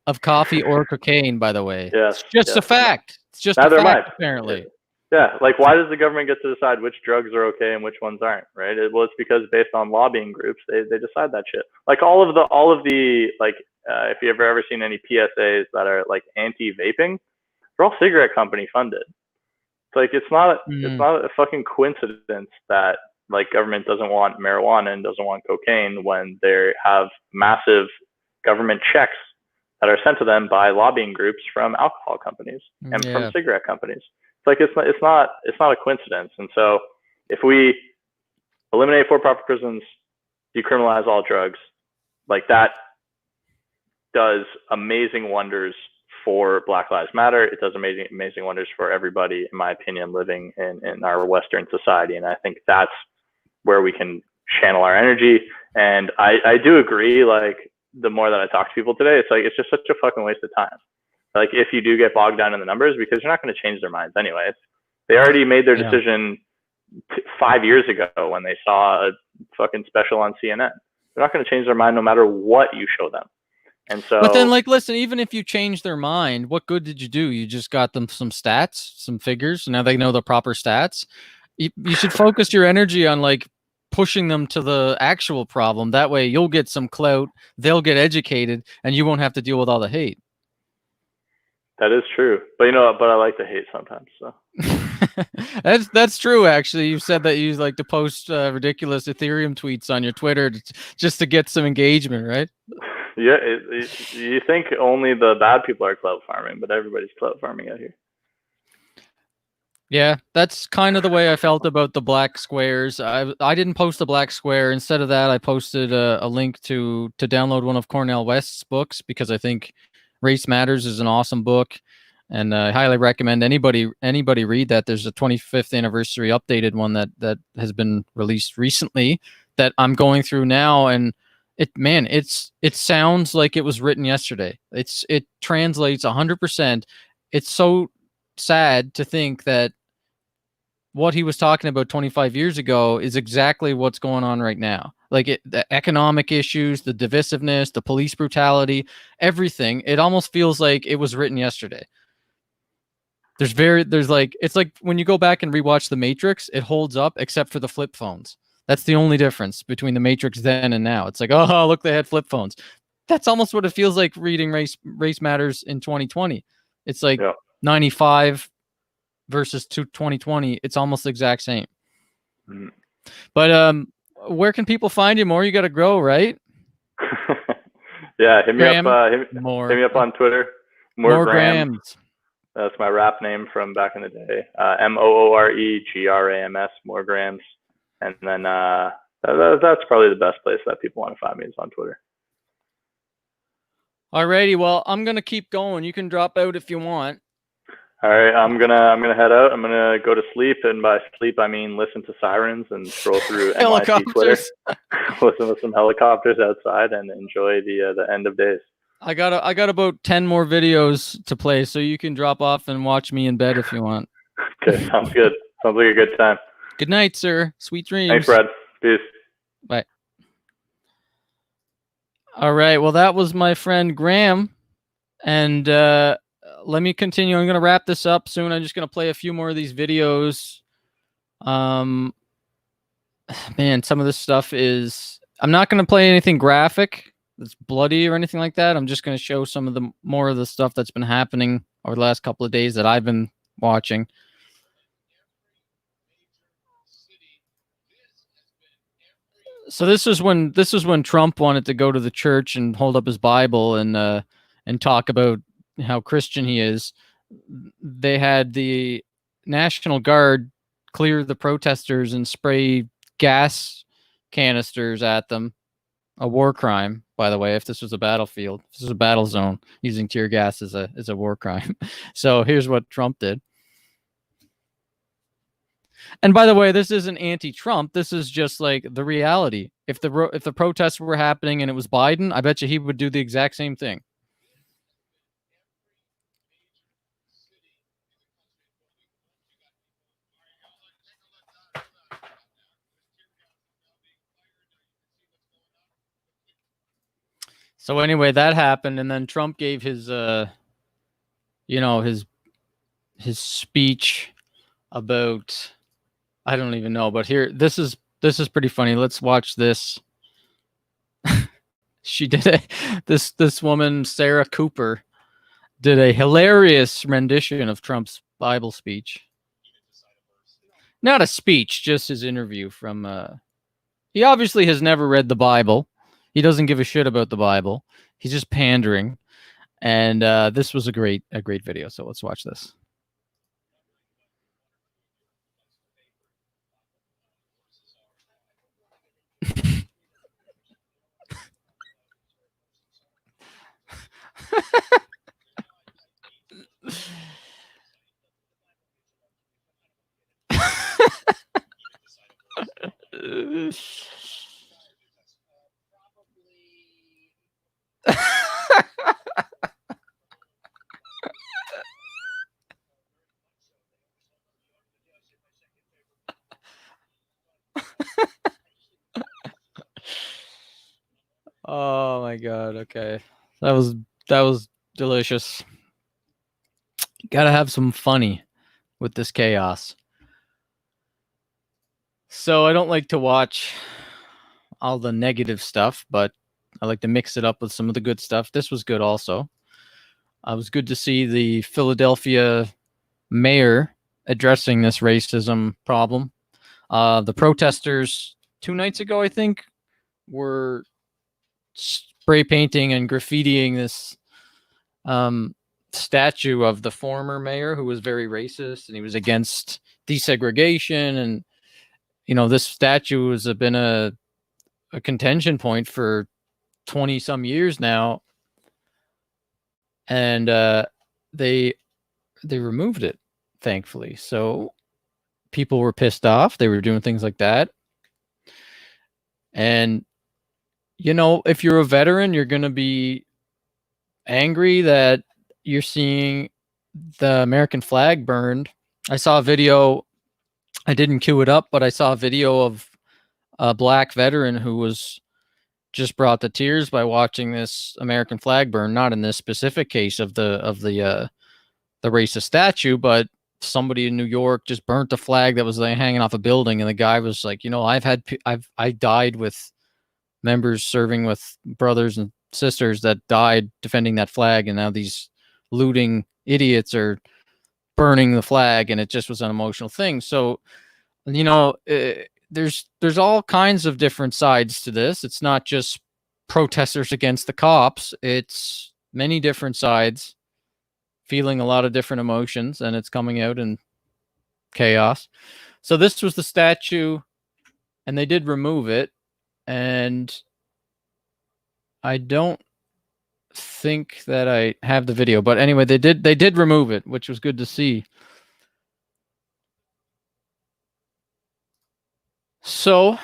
of coffee or cocaine, by the way. Yes, it's just a fact. It's just neither a fact, apparently. Yeah, like why does the government get to decide which drugs are okay and which ones aren't, right? Well, it's because based on lobbying groups, they decide that shit. Like all of the like, if you ever seen any PSAs that are like anti-vaping, they're all cigarette company funded. It's like it's not a fucking coincidence that like government doesn't want marijuana and doesn't want cocaine when they have massive government checks that are sent to them by lobbying groups from alcohol companies and from cigarette companies. It's like it's not a coincidence. And so if we eliminate for-profit prisons, decriminalize all drugs, like that does amazing wonders for Black Lives Matter. It does amazing wonders for everybody, in my opinion, living in our Western society. And I think that's where we can channel our energy. And I do agree, like, the more that I talk to people today, it's like, it's just such a fucking waste of time. Like, if you do get bogged down in the numbers, because you're not going to change their minds anyways. They already made their decision 5 years ago when they saw a fucking special on CNN. They're not going to change their mind no matter what you show them. And so, but then, like, listen, even if you change their mind, what good did you do? You just got them some stats, some figures. Now they know the proper stats. You should focus your energy on like pushing them to the actual problem. That way you'll get some clout, they'll get educated, and you won't have to deal with all the hate. That is true. But but I like to hate sometimes. So that's true. Actually, you said that you like to post ridiculous Ethereum tweets on your Twitter just to get some engagement, right? Yeah, you think only the bad people are clout farming, but everybody's clout farming out here. Yeah, that's kind of the way I felt about the black squares. I didn't post the black square. Instead of that, I posted a link to download one of Cornel West's books because I think Race Matters is an awesome book, and I highly recommend anybody read that. There's a 25th anniversary updated one that has been released recently that I'm going through now, and it sounds like it was written yesterday. It translates 100%. It's so sad to think that what he was talking about 25 years ago is exactly what's going on right now. Like the economic issues, the divisiveness, the police brutality, everything. It almost feels like it was written yesterday. There's like, it's like when you go back and rewatch The Matrix, it holds up except for the flip phones. That's the only difference between The Matrix then and now. It's like, oh, look, they had flip phones. That's almost what it feels like reading Race Matters in 2020. It's like 95 versus 2020. It's almost the exact same. Mm. But where can people find you more? You got to grow, right? Yeah, hit me Graham, up. Hit me up on Twitter. More Grams. That's my rap name from back in the day. MOOREGRAMS, more grams. And then that's probably the best place that people want to find me is on Twitter. Alrighty, well, I'm gonna keep going. You can drop out if you want. All right, I'm gonna head out. I'm gonna go to sleep, and by sleep I mean listen to sirens and scroll through NYC Twitter, listen to some helicopters outside, and enjoy the end of days. I got about 10 more videos to play, so you can drop off and watch me in bed if you want. Okay, sounds good. Sounds like a good time. Good night, sir. Sweet dreams. Thanks, Brad. Peace. Bye. All right. Well, that was my friend Graham, and let me continue. I'm going to wrap this up soon. I'm just going to play a few more of these videos. Man, some of this stuff is... I'm not going to play anything graphic that's bloody or anything like that. I'm just going to show some of the more of the stuff that's been happening over the last couple of days that I've been watching. So this is when Trump wanted to go to the church and hold up his Bible and talk about how Christian he is. They had the National Guard clear the protesters and spray gas canisters at them. A war crime, by the way. If this was a battlefield, if this was a battle zone, using tear gas is a war crime. So here's what Trump did. And by the way, this isn't anti-Trump. This is just like the reality. If the protests were happening and it was Biden, I bet you he would do the exact same thing. So anyway, that happened, and then Trump gave his his speech about, I don't even know, but here, this is pretty funny. Let's watch this. She did this woman, Sarah Cooper, did a hilarious rendition of Trump's Bible speech. Not a speech, just his interview from he obviously has never read the Bible. He doesn't give a shit about the Bible. He's just pandering. And this was a great video. So let's watch this. Oh my God. Okay. That was delicious. Gotta have some funny with this chaos. So I don't like to watch all the negative stuff, but I like to mix it up with some of the good stuff. This was good also. It was good to see the Philadelphia mayor addressing this racism problem. The protesters 2 nights ago, I think, were spray painting and graffitiing this statue of the former mayor, who was very racist, and he was against desegregation. And this statue has been a contention point for 20 some years now, and they removed it, thankfully. So people were pissed off. They were doing things like that. And if you're a veteran, you're going to be angry that you're seeing the American flag burned. I saw a video, I didn't queue it up, but I saw a video of a black veteran who was just brought to tears by watching this American flag burn. Not in this specific case of the the racist statue, but somebody in New York just burnt a flag that was like hanging off a building, and the guy was like, you know, I died with members serving with brothers and sisters that died defending that flag, and now these looting idiots are burning the flag, and it just was an emotional thing. So, you know, there's all kinds of different sides to this. It's not just protesters against the cops. It's many different sides feeling a lot of different emotions, and it's coming out in chaos. So this was the statue, and they did remove it, and I don't think that I have the video, but anyway, they did remove it, which was good to see. So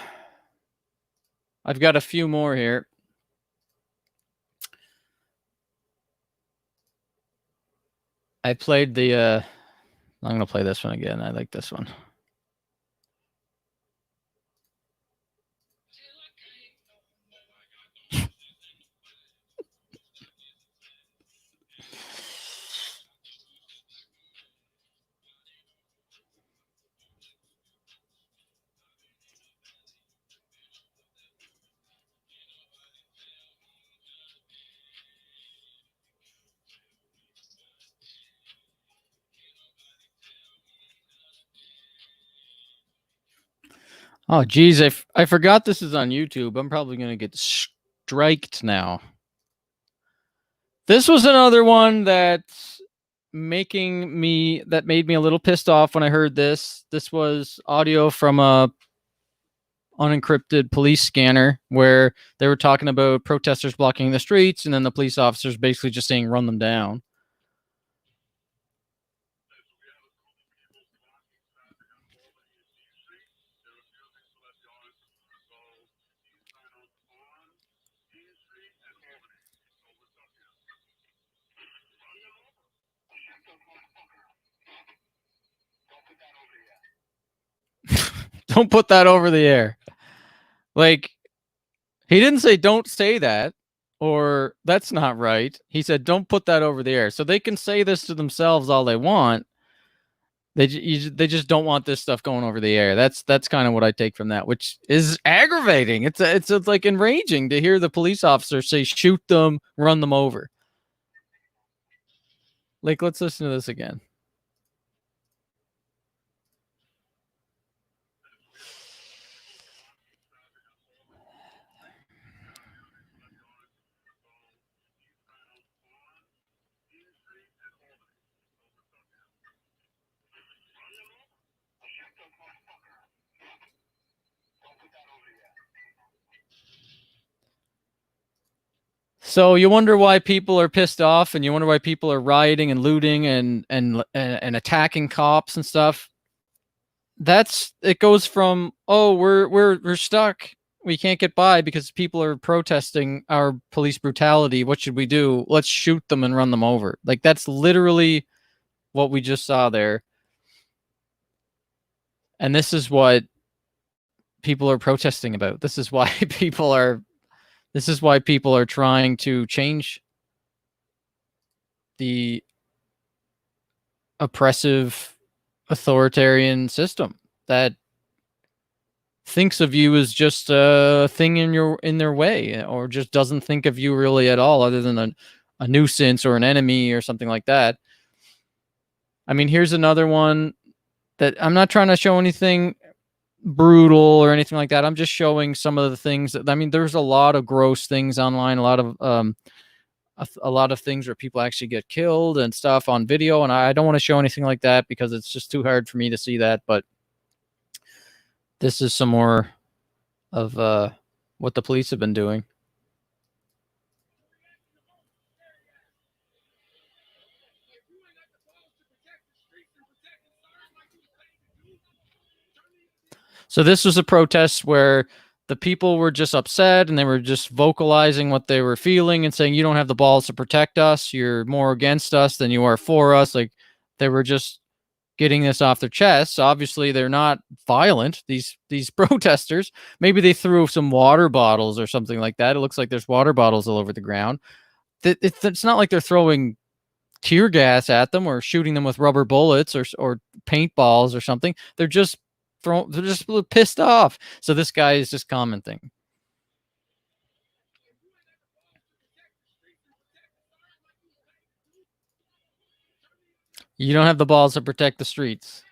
I've got a few more here. I played the I'm going to play this one again. I like this one. Oh, geez, I forgot this is on YouTube. I'm probably going to get striked now. This was another one that made me a little pissed off when I heard this. This was audio from a unencrypted police scanner where they were talking about protesters blocking the streets, and then the police officers basically just saying, run them down. Don't put that over the air. Like, he didn't say don't say that or that's not right. He said don't put that over the air. So they can say this to themselves all they want. They just don't want this stuff going over the air. That's kind of what I take from that, which is aggravating. It's like enraging to hear the police officer say shoot them, run them over. Like, let's listen to this again. So you wonder why people are pissed off, and you wonder why people are rioting and looting and attacking cops and stuff. It goes from, oh, we're stuck, we can't get by because people are protesting our police brutality. What should we do? Let's shoot them and run them over. Like, that's literally what we just saw there. And this is what people are protesting about. This is why people are trying to change the oppressive authoritarian system that thinks of you as just a thing in their way, or just doesn't think of you really at all other than a nuisance or an enemy or something like that. I mean, here's another one that I'm not trying to show anything brutal or anything like that. I'm just showing some of the things that, I mean, there's a lot of gross things online, a lot of things where people actually get killed and stuff on video, and I don't want to show anything like that because it's just too hard for me to see that. But this is some more of what the police have been doing. So this was a protest where the people were just upset and they were just vocalizing what they were feeling and saying, you don't have the balls to protect us. You're more against us than you are for us. Like, they were just getting this off their chests. Obviously, they're not violent, these protesters. Maybe they threw some water bottles or something like that. It looks like there's water bottles all over the ground. It's not like they're throwing tear gas at them or shooting them with rubber bullets or paintballs or something. They're just pissed off. So this guy is just commenting. You don't have the balls to protect the streets.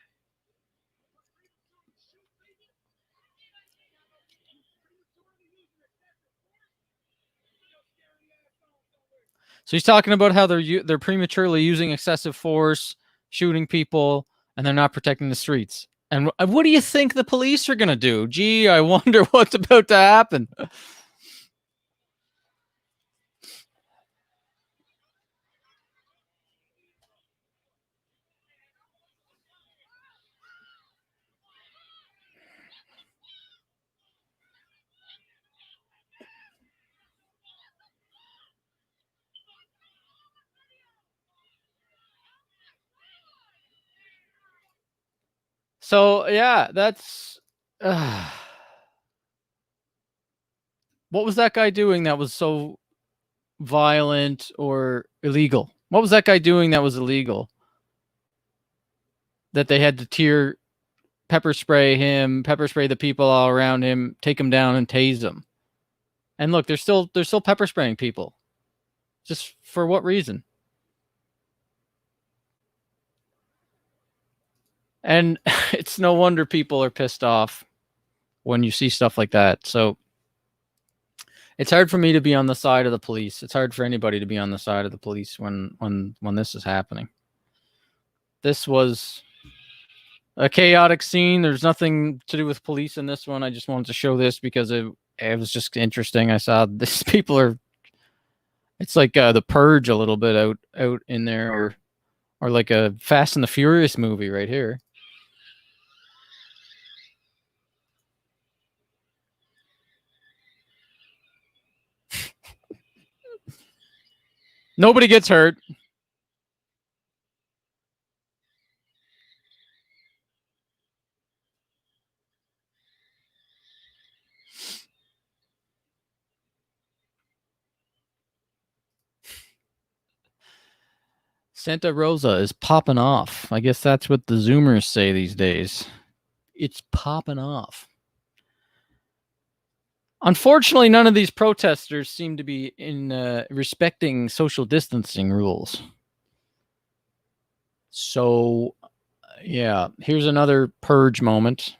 So he's talking about how they're prematurely using excessive force, shooting people, and they're not protecting the streets. And what do you think the police are going to do? Gee, I wonder what's about to happen. So yeah, that's what was that guy doing that was so violent or illegal? What was that guy doing that was illegal? That they had to pepper spray the people all around him, take him down and tase them. And look, they're still pepper spraying people. Just for what reason? And it's no wonder people are pissed off when you see stuff like that. So it's hard for me to be on the side of the police. It's hard for anybody to be on the side of the police when this is happening. This was a chaotic scene. There's nothing to do with police in this one. I just wanted to show this because it was just interesting. I saw these people are. It's like the Purge a little bit out in there, or like a Fast and the Furious movie right here. Nobody gets hurt. Santa Rosa is popping off. I guess that's what the Zoomers say these days. It's popping off. Unfortunately, none of these protesters seem to be respecting social distancing rules. So, yeah, here's another purge moment.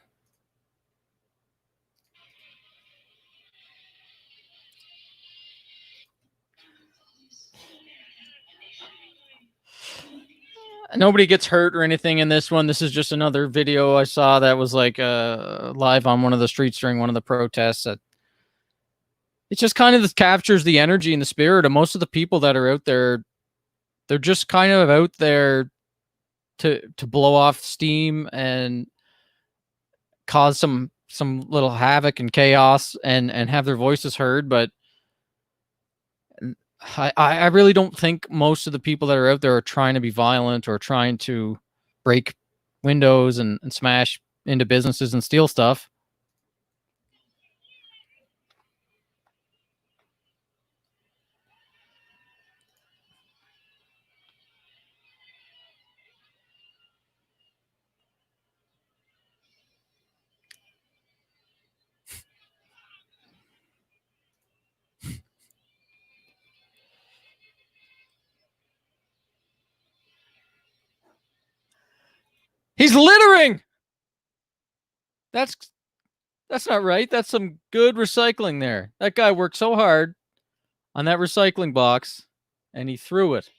Nobody gets hurt or anything in this one. This is just another video I saw that was like live on one of the streets during one of the protests. It just kind of captures the energy and the spirit of most of the people that are out there. They're just kind of out there to blow off steam and cause some little havoc and chaos and have their voices heard. But I really don't think most of the people that are out there are trying to be violent or trying to break windows and smash into businesses and steal stuff. He's littering. That's not right. That's some good recycling there. That guy worked so hard on that recycling box and he threw it.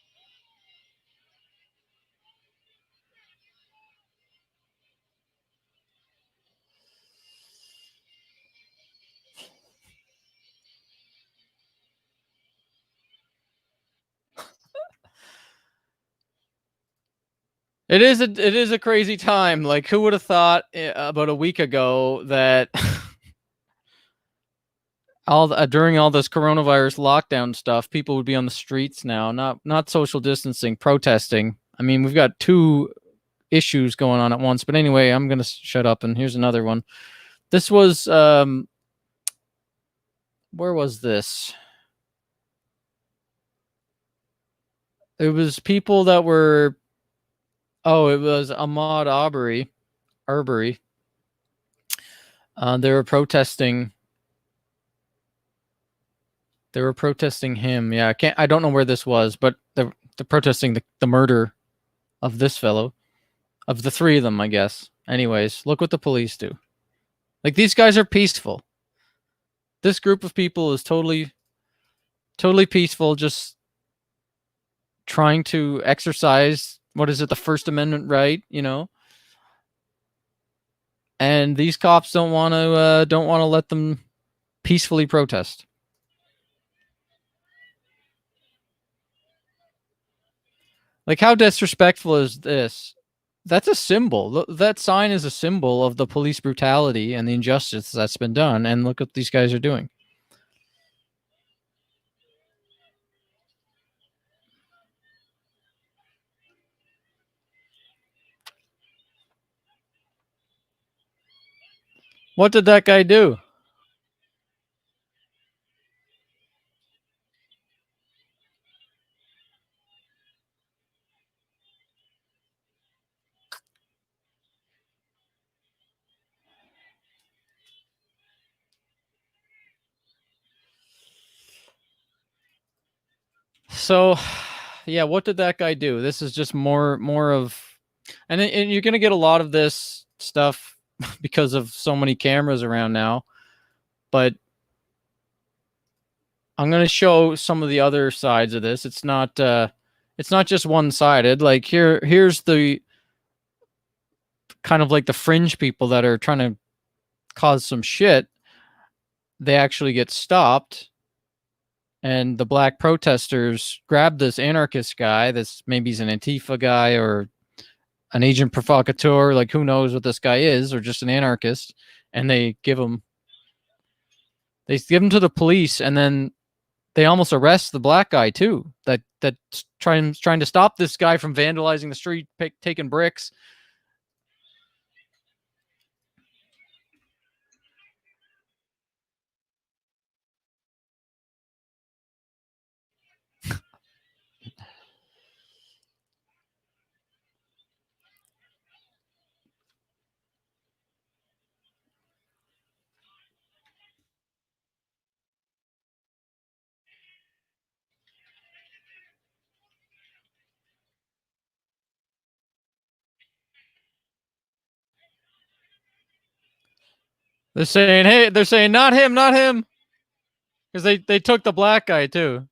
It is a crazy time. Like, who would have thought about a week ago that during all this coronavirus lockdown stuff, people would be on the streets now, not social distancing, protesting. I mean, we've got two issues going on at once. But anyway, I'm gonna shut up. And here's another one. This was where was this? It was people that were. Oh, it was Ahmaud Arbery. They were protesting. They were protesting him. Yeah, I don't know where this was, but they're protesting the murder of this fellow, of the three of them, I guess. Anyways, look what the police do. Like, these guys are peaceful. This group of people is totally peaceful, just trying to exercise, what is it, the First Amendment right, And these cops don't want to let them peacefully protest. Like, how disrespectful is this? That's a symbol. That sign is a symbol of the police brutality and the injustice that's been done. And look what these guys are doing. What did that guy do? So, yeah, what did that guy do? This is just more of, and you're gonna get a lot of this stuff because of so many cameras around now. But I'm gonna show some of the other sides of this. It's not just one sided. Like, here's the kind of like the fringe people that are trying to cause some shit. They actually get stopped, and the black protesters grab this anarchist guy. This, maybe he's an Antifa guy or an agent provocateur, like, who knows what this guy is, or just an anarchist, and they give him to the police, and then they almost arrest the black guy too. That's trying to stop this guy from vandalizing the street, taking bricks. They're saying, hey, they're saying, not him, not him, because they took the black guy too.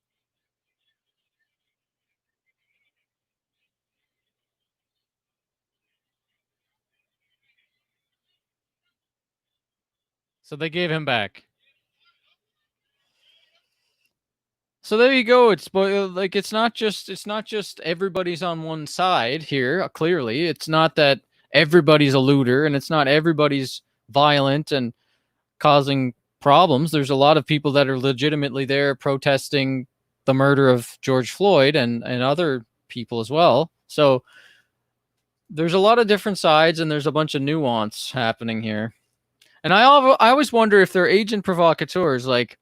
So they gave him back. So there you go. It's like, it's not just everybody's on one side here. Clearly, it's not that everybody's a looter, and it's not everybody's violent and causing problems. There's a lot of people that are legitimately there protesting the murder of George Floyd and other people as well. So there's a lot of different sides, and there's a bunch of nuance happening here. And I always wonder if they're agent provocateurs. Like,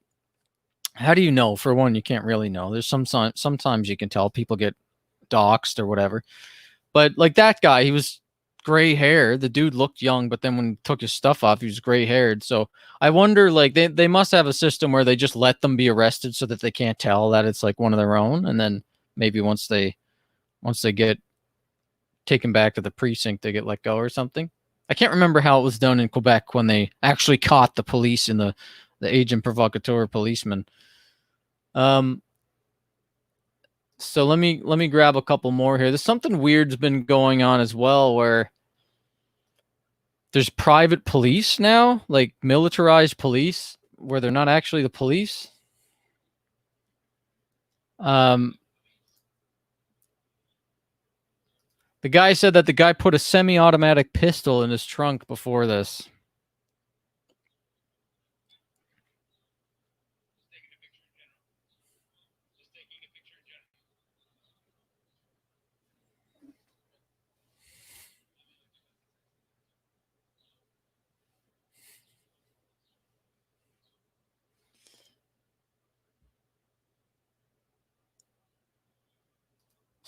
how do you know? For one, you can't really know. There's sometimes you can tell people get doxxed or whatever. But like that guy, he was gray hair. The dude looked young, but then when he took his stuff off, he was gray haired. So I wonder, like, they must have a system where they just let them be arrested so that they can't tell that it's like one of their own. And then maybe once they get taken back to the precinct, they get let go or something. I can't remember how it was done in Quebec when they actually caught the police and the agent provocateur policeman. So let me grab a couple more here. There's something weird's been going on as well, where there's private police now, like militarized police, where they're not actually the police. The guy said that the guy put a semi-automatic pistol in his trunk before this.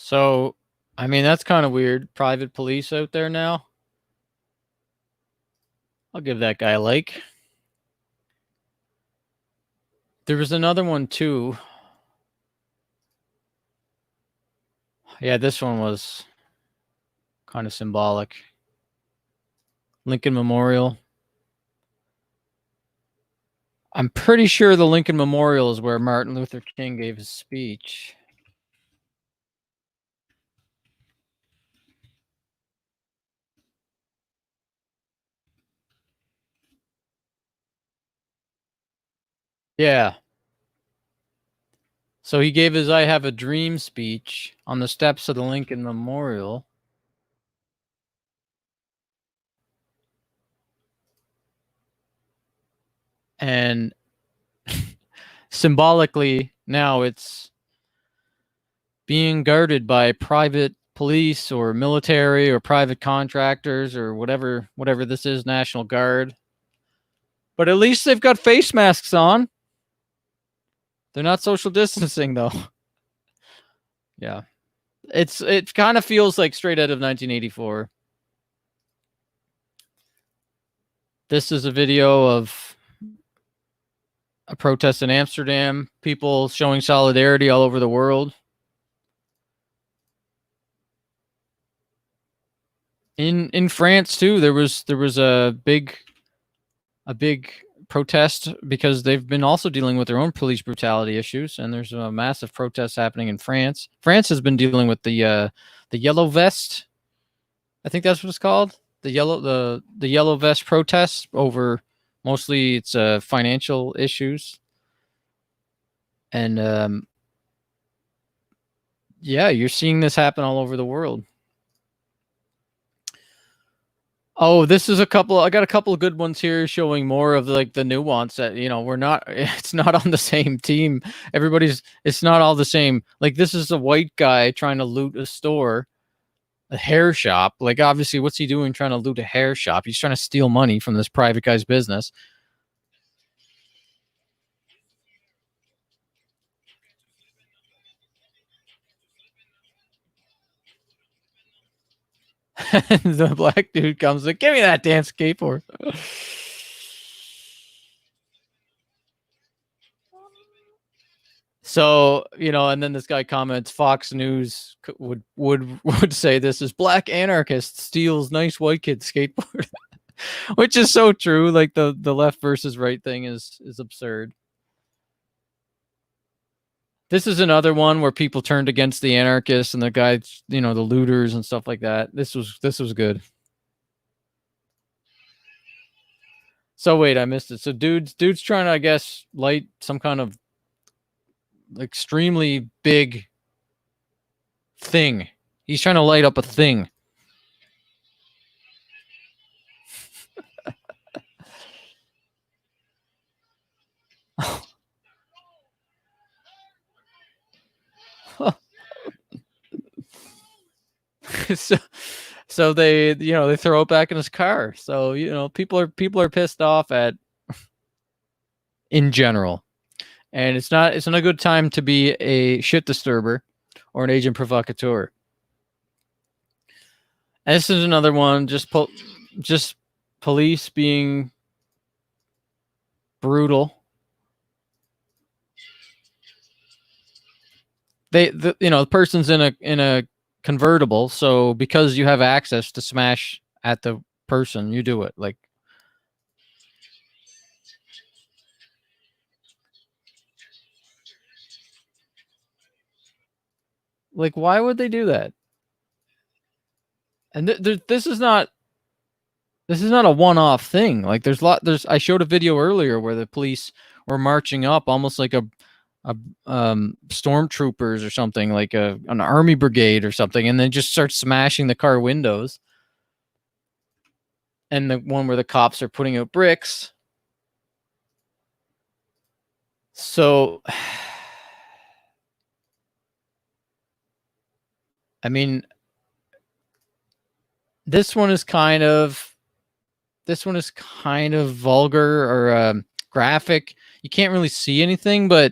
So, I mean, that's kind of weird. Private police out there now. I'll give that guy a like. There was another one too. Yeah, this one was kind of symbolic. Lincoln Memorial. I'm pretty sure the Lincoln Memorial is where Martin Luther King gave his speech. Yeah. So he gave his I Have a Dream speech on the steps of the Lincoln Memorial. And symbolically, now it's being guarded by private police or military or private contractors or whatever this is, National Guard. But at least they've got face masks on. They're not social distancing though. Yeah. It kind of feels like straight out of 1984. This is a video of a protest in Amsterdam, people showing solidarity all over the world. In France too, there was a big protest because they've been also dealing with their own police brutality issues, and there's a massive protest happening in France. France has been dealing with the yellow vest. I think that's what it's called. The yellow vest protests over mostly it's financial issues. And yeah, you're seeing this happen all over the world. Oh, this is I got a couple of good ones here showing more of like the nuance that, it's not on the same team. It's not all the same. Like this is a white guy trying to loot a store, a hair shop. Like obviously what's he doing trying to loot a hair shop? He's trying to steal money from this private guy's business. The black dude comes like, give me that damn skateboard. So, and then this guy comments, Fox News would say this is black anarchist steals nice white kid skateboard, which is so true. Like the left versus right thing is absurd. This is another one where people turned against the anarchists and the guys, the looters and stuff like that. This was good. So wait, I missed it. So dude's trying to, I guess, light some kind of extremely big thing. He's trying to light up a thing. so they they throw it back in his car. So people are pissed off at in general, and it's not a good time to be a shit disturber or an agent provocateur. And this is another one, just police being brutal. The person's in a convertible, so because you have access to smash at the person, you do it. Like why would they do that? And this is not a one-off thing. Like I showed a video earlier where the police were marching up almost like a stormtroopers or something, like an army brigade or something, and then just start smashing the car windows. And the one where the cops are putting out bricks. So, I mean, this one is kind of vulgar or graphic. You can't really see anything, but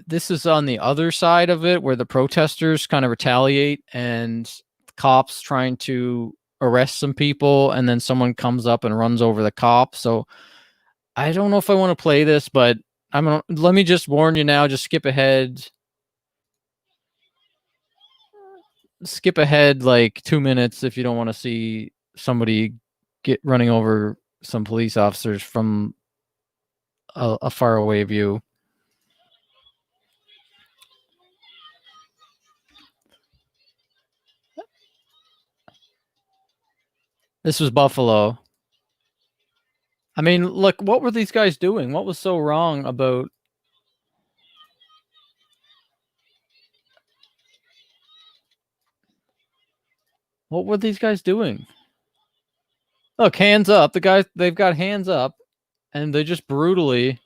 this is on the other side of it, where the protesters kind of retaliate and cops trying to arrest some people, and then someone comes up and runs over the cop. So I don't know if I want to play this, but let me just warn you now, just skip ahead like 2 minutes if you don't want to see somebody get running over some police officers from a far away view. This was Buffalo. I mean, look, what were these guys doing? What was so wrong about... What were these guys doing? Look, hands up. The guys, they've got hands up, and they just brutally...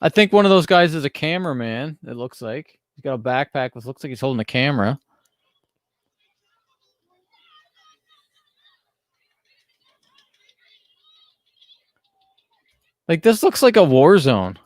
I think one of those guys is a cameraman, it looks like. He's got a backpack that looks like he's holding a camera. Like, this looks like a war zone.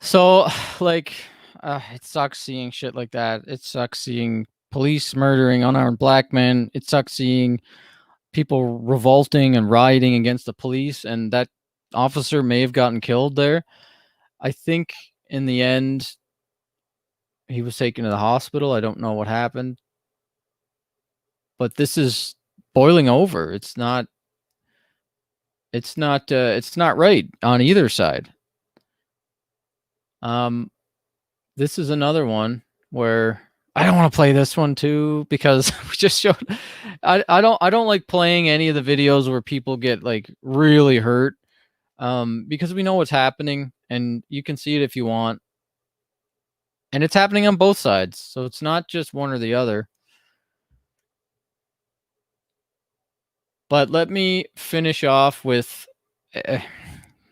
So, like, it sucks seeing shit like that. It sucks seeing police murdering unarmed black men. It sucks seeing people revolting and rioting against the police, and that officer may have gotten killed there. I think in the end, he was taken to the hospital. I don't know what happened, but this is boiling over. It's not right on either side. This is another one where I don't want to play this one too, because we just showed... I don't like playing any of the videos where people get like really hurt, because we know what's happening, and you can see it if you want, and it's happening on both sides, so it's not just one or the other. But let me finish off with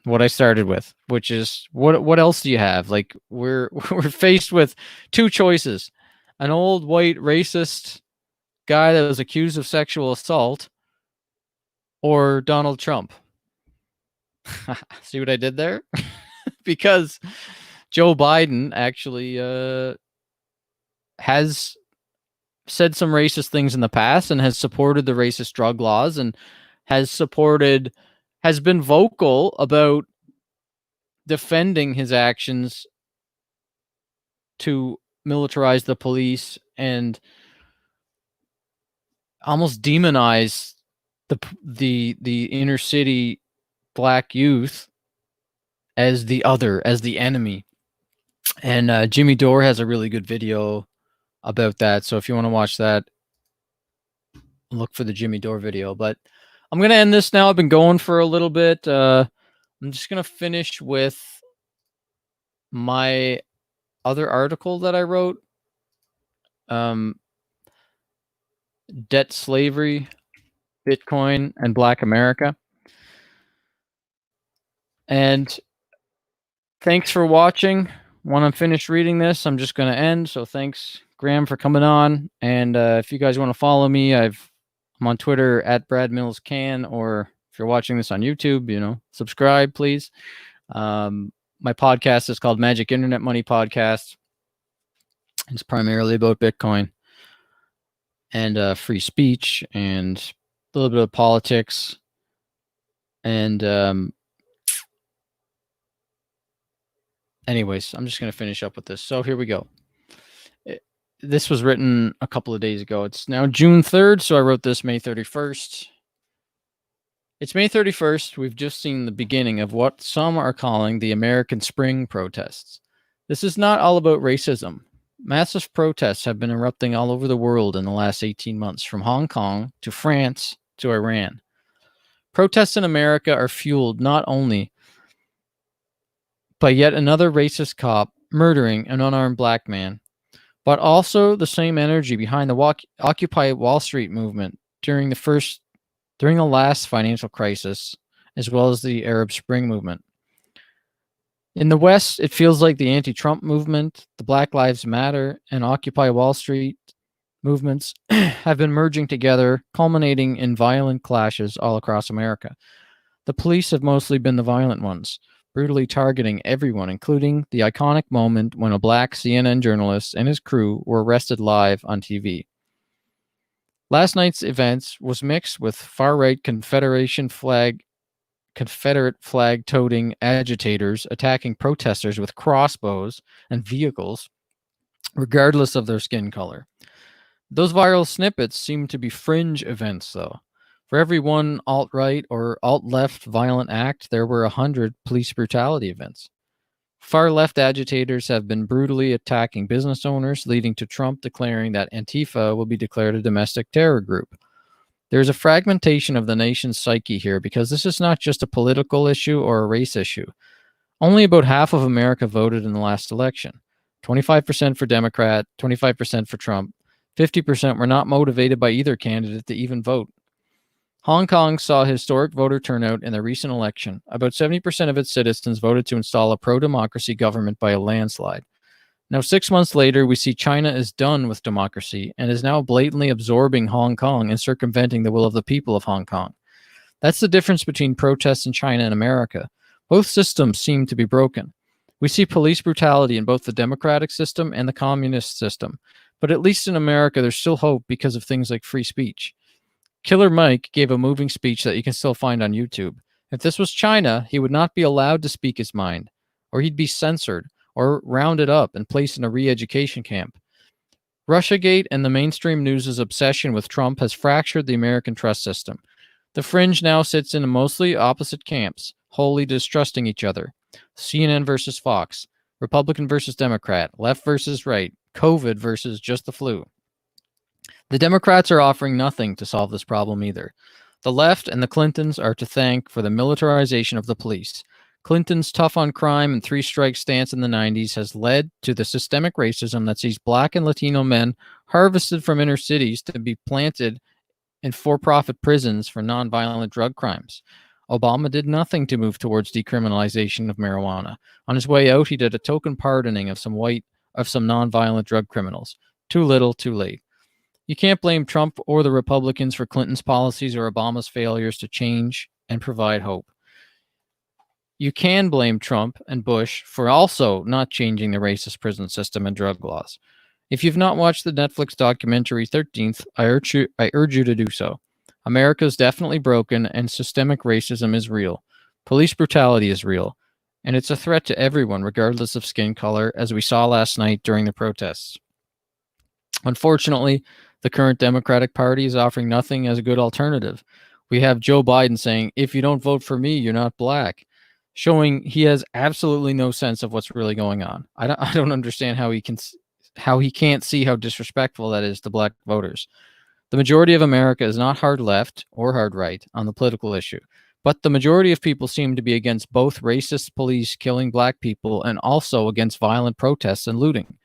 what I started with, which is what else do you have? Like, we're faced with two choices: an old white racist guy that was accused of sexual assault, or Donald Trump. See what I did there? Because Joe Biden actually has said some racist things in the past, and has supported the racist drug laws, and has been vocal about defending his actions to militarize the police and almost demonize the inner city black youth as the other, as the enemy. And Jimmy Dore has a really good video about that, so if you want to watch that, look for the Jimmy Dore video. But I'm going to end this now. I've been going for a little bit. I'm just going to finish with my other article that I wrote. Debt, slavery, Bitcoin, and Black America. And thanks for watching. When I'm finished reading this, I'm just going to end. So thanks, Graham, for coming on. And if you guys want to follow me, I'm on Twitter at BradMillsCan, or if you're watching this on YouTube, subscribe, please. My podcast is called Magic Internet Money Podcast. It's primarily about Bitcoin and free speech and a little bit of politics. And anyways, I'm just going to finish up with this. So here we go. This was written a couple of days ago. It's now June 3rd, so I wrote this May 31st. It's May 31st. We've just seen the beginning of what some are calling the American Spring protests. This is not all about racism. Massive protests have been erupting all over the world in the last 18 months, from Hong Kong to France to Iran. Protests in America are fueled not only by yet another racist cop murdering an unarmed black man, but also the same energy behind the Occupy Wall Street movement during the last financial crisis, as well as the Arab Spring movement. In the West, it feels like the anti-Trump movement, the Black Lives Matter, and Occupy Wall Street movements have been merging together, culminating in violent clashes all across America. The police have mostly been the violent ones, brutally targeting everyone, including the iconic moment when a black CNN journalist and his crew were arrested live on TV. Last night's events was mixed with far-right Confederate flag-toting agitators attacking protesters with crossbows and vehicles, regardless of their skin color. Those viral snippets seem to be fringe events, though. For every one alt-right or alt-left violent act, there were 100 police brutality events. Far-left agitators have been brutally attacking business owners, leading to Trump declaring that Antifa will be declared a domestic terror group. There's a fragmentation of the nation's psyche here because this is not just a political issue or a race issue. Only about half of America voted in the last election. 25% for Democrat, 25% for Trump. 50% were not motivated by either candidate to even vote. Hong Kong saw historic voter turnout in the recent election. About 70% of its citizens voted to install a pro-democracy government by a landslide. Now, 6 months later, we see China is done with democracy and is now blatantly absorbing Hong Kong and circumventing the will of the people of Hong Kong. That's the difference between protests in China and America. Both systems seem to be broken. We see police brutality in both the democratic system and the communist system. But at least in America, there's still hope because of things like free speech. Killer Mike gave a moving speech that you can still find on YouTube. If this was China, he would not be allowed to speak his mind, or he'd be censored, or rounded up and placed in a re-education camp. Russiagate and the mainstream news' obsession with Trump has fractured the American trust system. The fringe now sits in mostly opposite camps, wholly distrusting each other. CNN versus Fox, Republican versus Democrat, left versus right, COVID versus just the flu. The Democrats are offering nothing to solve this problem either. The left and the Clintons are to thank for the militarization of the police. Clinton's tough on crime and three-strike stance in the 90s has led to the systemic racism that sees black and Latino men harvested from inner cities to be planted in for-profit prisons for nonviolent drug crimes. Obama did nothing to move towards decriminalization of marijuana. On his way out, he did a token pardoning of some nonviolent drug criminals. Too little, too late. You can't blame Trump or the Republicans for Clinton's policies or Obama's failures to change and provide hope. You can blame Trump and Bush for also not changing the racist prison system and drug laws. If you've not watched the Netflix documentary 13th, I urge you to do so. America is definitely broken and systemic racism is real. Police brutality is real. And it's a threat to everyone, regardless of skin color, as we saw last night during the protests. Unfortunately, the current Democratic Party is offering nothing as a good alternative. We have Joe Biden saying, if you don't vote for me, you're not black, showing he has absolutely no sense of what's really going on. I don't understand how he can't see how disrespectful that is to black voters. The majority of America is not hard left or hard right on the political issue, but the majority of people seem to be against both racist police killing black people and also against violent protests and looting.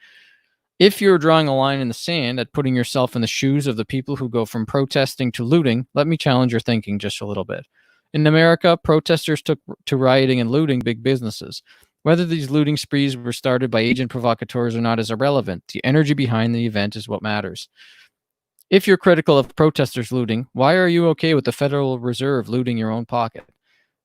If you're drawing a line in the sand at putting yourself in the shoes of the people who go from protesting to looting, let me challenge your thinking just a little bit. In America, protesters took to rioting and looting big businesses. Whether these looting sprees were started by agent provocateurs or not is irrelevant. The energy behind the event is what matters. If you're critical of protesters looting, why are you okay with the Federal Reserve looting your own pocket?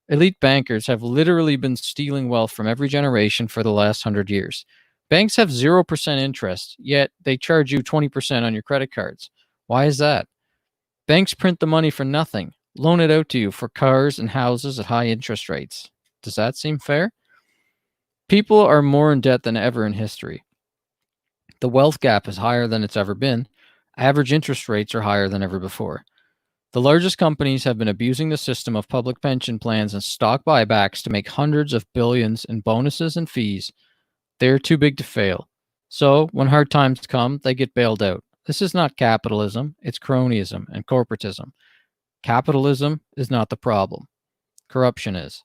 Elite bankers have literally been stealing wealth from every generation for the last 100 years. Banks have 0% interest, yet they charge you 20% on your credit cards. Why is that? Banks print the money for nothing, loan it out to you for cars and houses at high interest rates. Does that seem fair? People are more in debt than ever in history. The wealth gap is higher than it's ever been. Average interest rates are higher than ever before. The largest companies have been abusing the system of public pension plans and stock buybacks to make hundreds of billions in bonuses and fees. They're too big to fail. So when hard times come, they get bailed out. This is not capitalism, it's cronyism and corporatism. Capitalism is not the problem. Corruption is.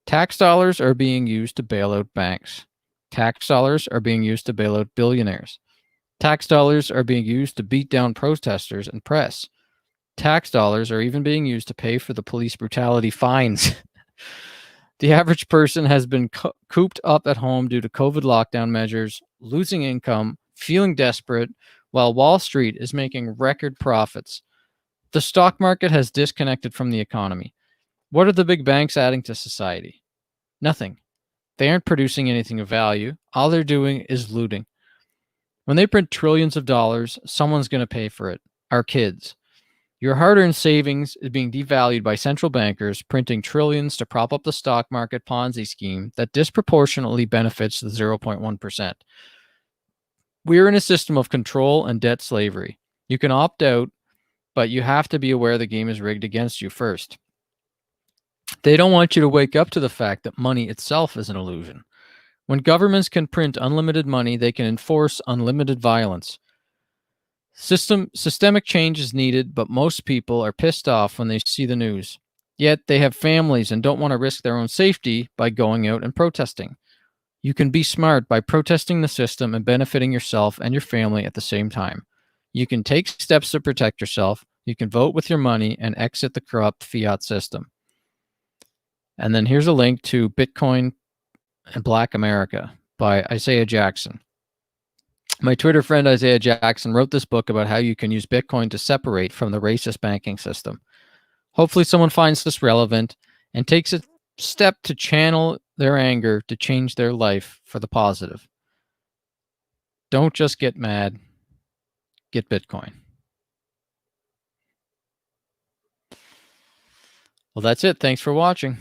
Tax dollars are being used to bail out banks. Tax dollars are being used to bail out billionaires. Tax dollars are being used to beat down protesters and press. Tax dollars are even being used to pay for the police brutality fines. The average person has been cooped up at home due to COVID lockdown measures, losing income, feeling desperate, while Wall Street is making record profits. The stock market has disconnected from the economy. What are the big banks adding to society? Nothing. They aren't producing anything of value. All they're doing is looting. When they print trillions of dollars, someone's going to pay for it. Our kids. Your hard-earned savings is being devalued by central bankers printing trillions to prop up the stock market Ponzi scheme that disproportionately benefits the 0.1%. We are in a system of control and debt slavery. You can opt out, but you have to be aware the game is rigged against you first. They don't want you to wake up to the fact that money itself is an illusion. When governments can print unlimited money, they can enforce unlimited violence. Systemic change is needed, but most people are pissed off when they see the news. Yet they have families and don't want to risk their own safety by going out and protesting. You can be smart by protesting the system and benefiting yourself and your family at the same time. You can take steps to protect yourself. You can vote with your money and exit the corrupt fiat system. And then here's a link to Bitcoin and Black America by Isaiah Jackson. My Twitter friend Isaiah Jackson wrote this book about how you can use Bitcoin to separate from the racist banking system. Hopefully someone finds this relevant and takes a step to channel their anger to change their life for the positive. Don't just get mad. Get Bitcoin. Well, that's it. Thanks for watching.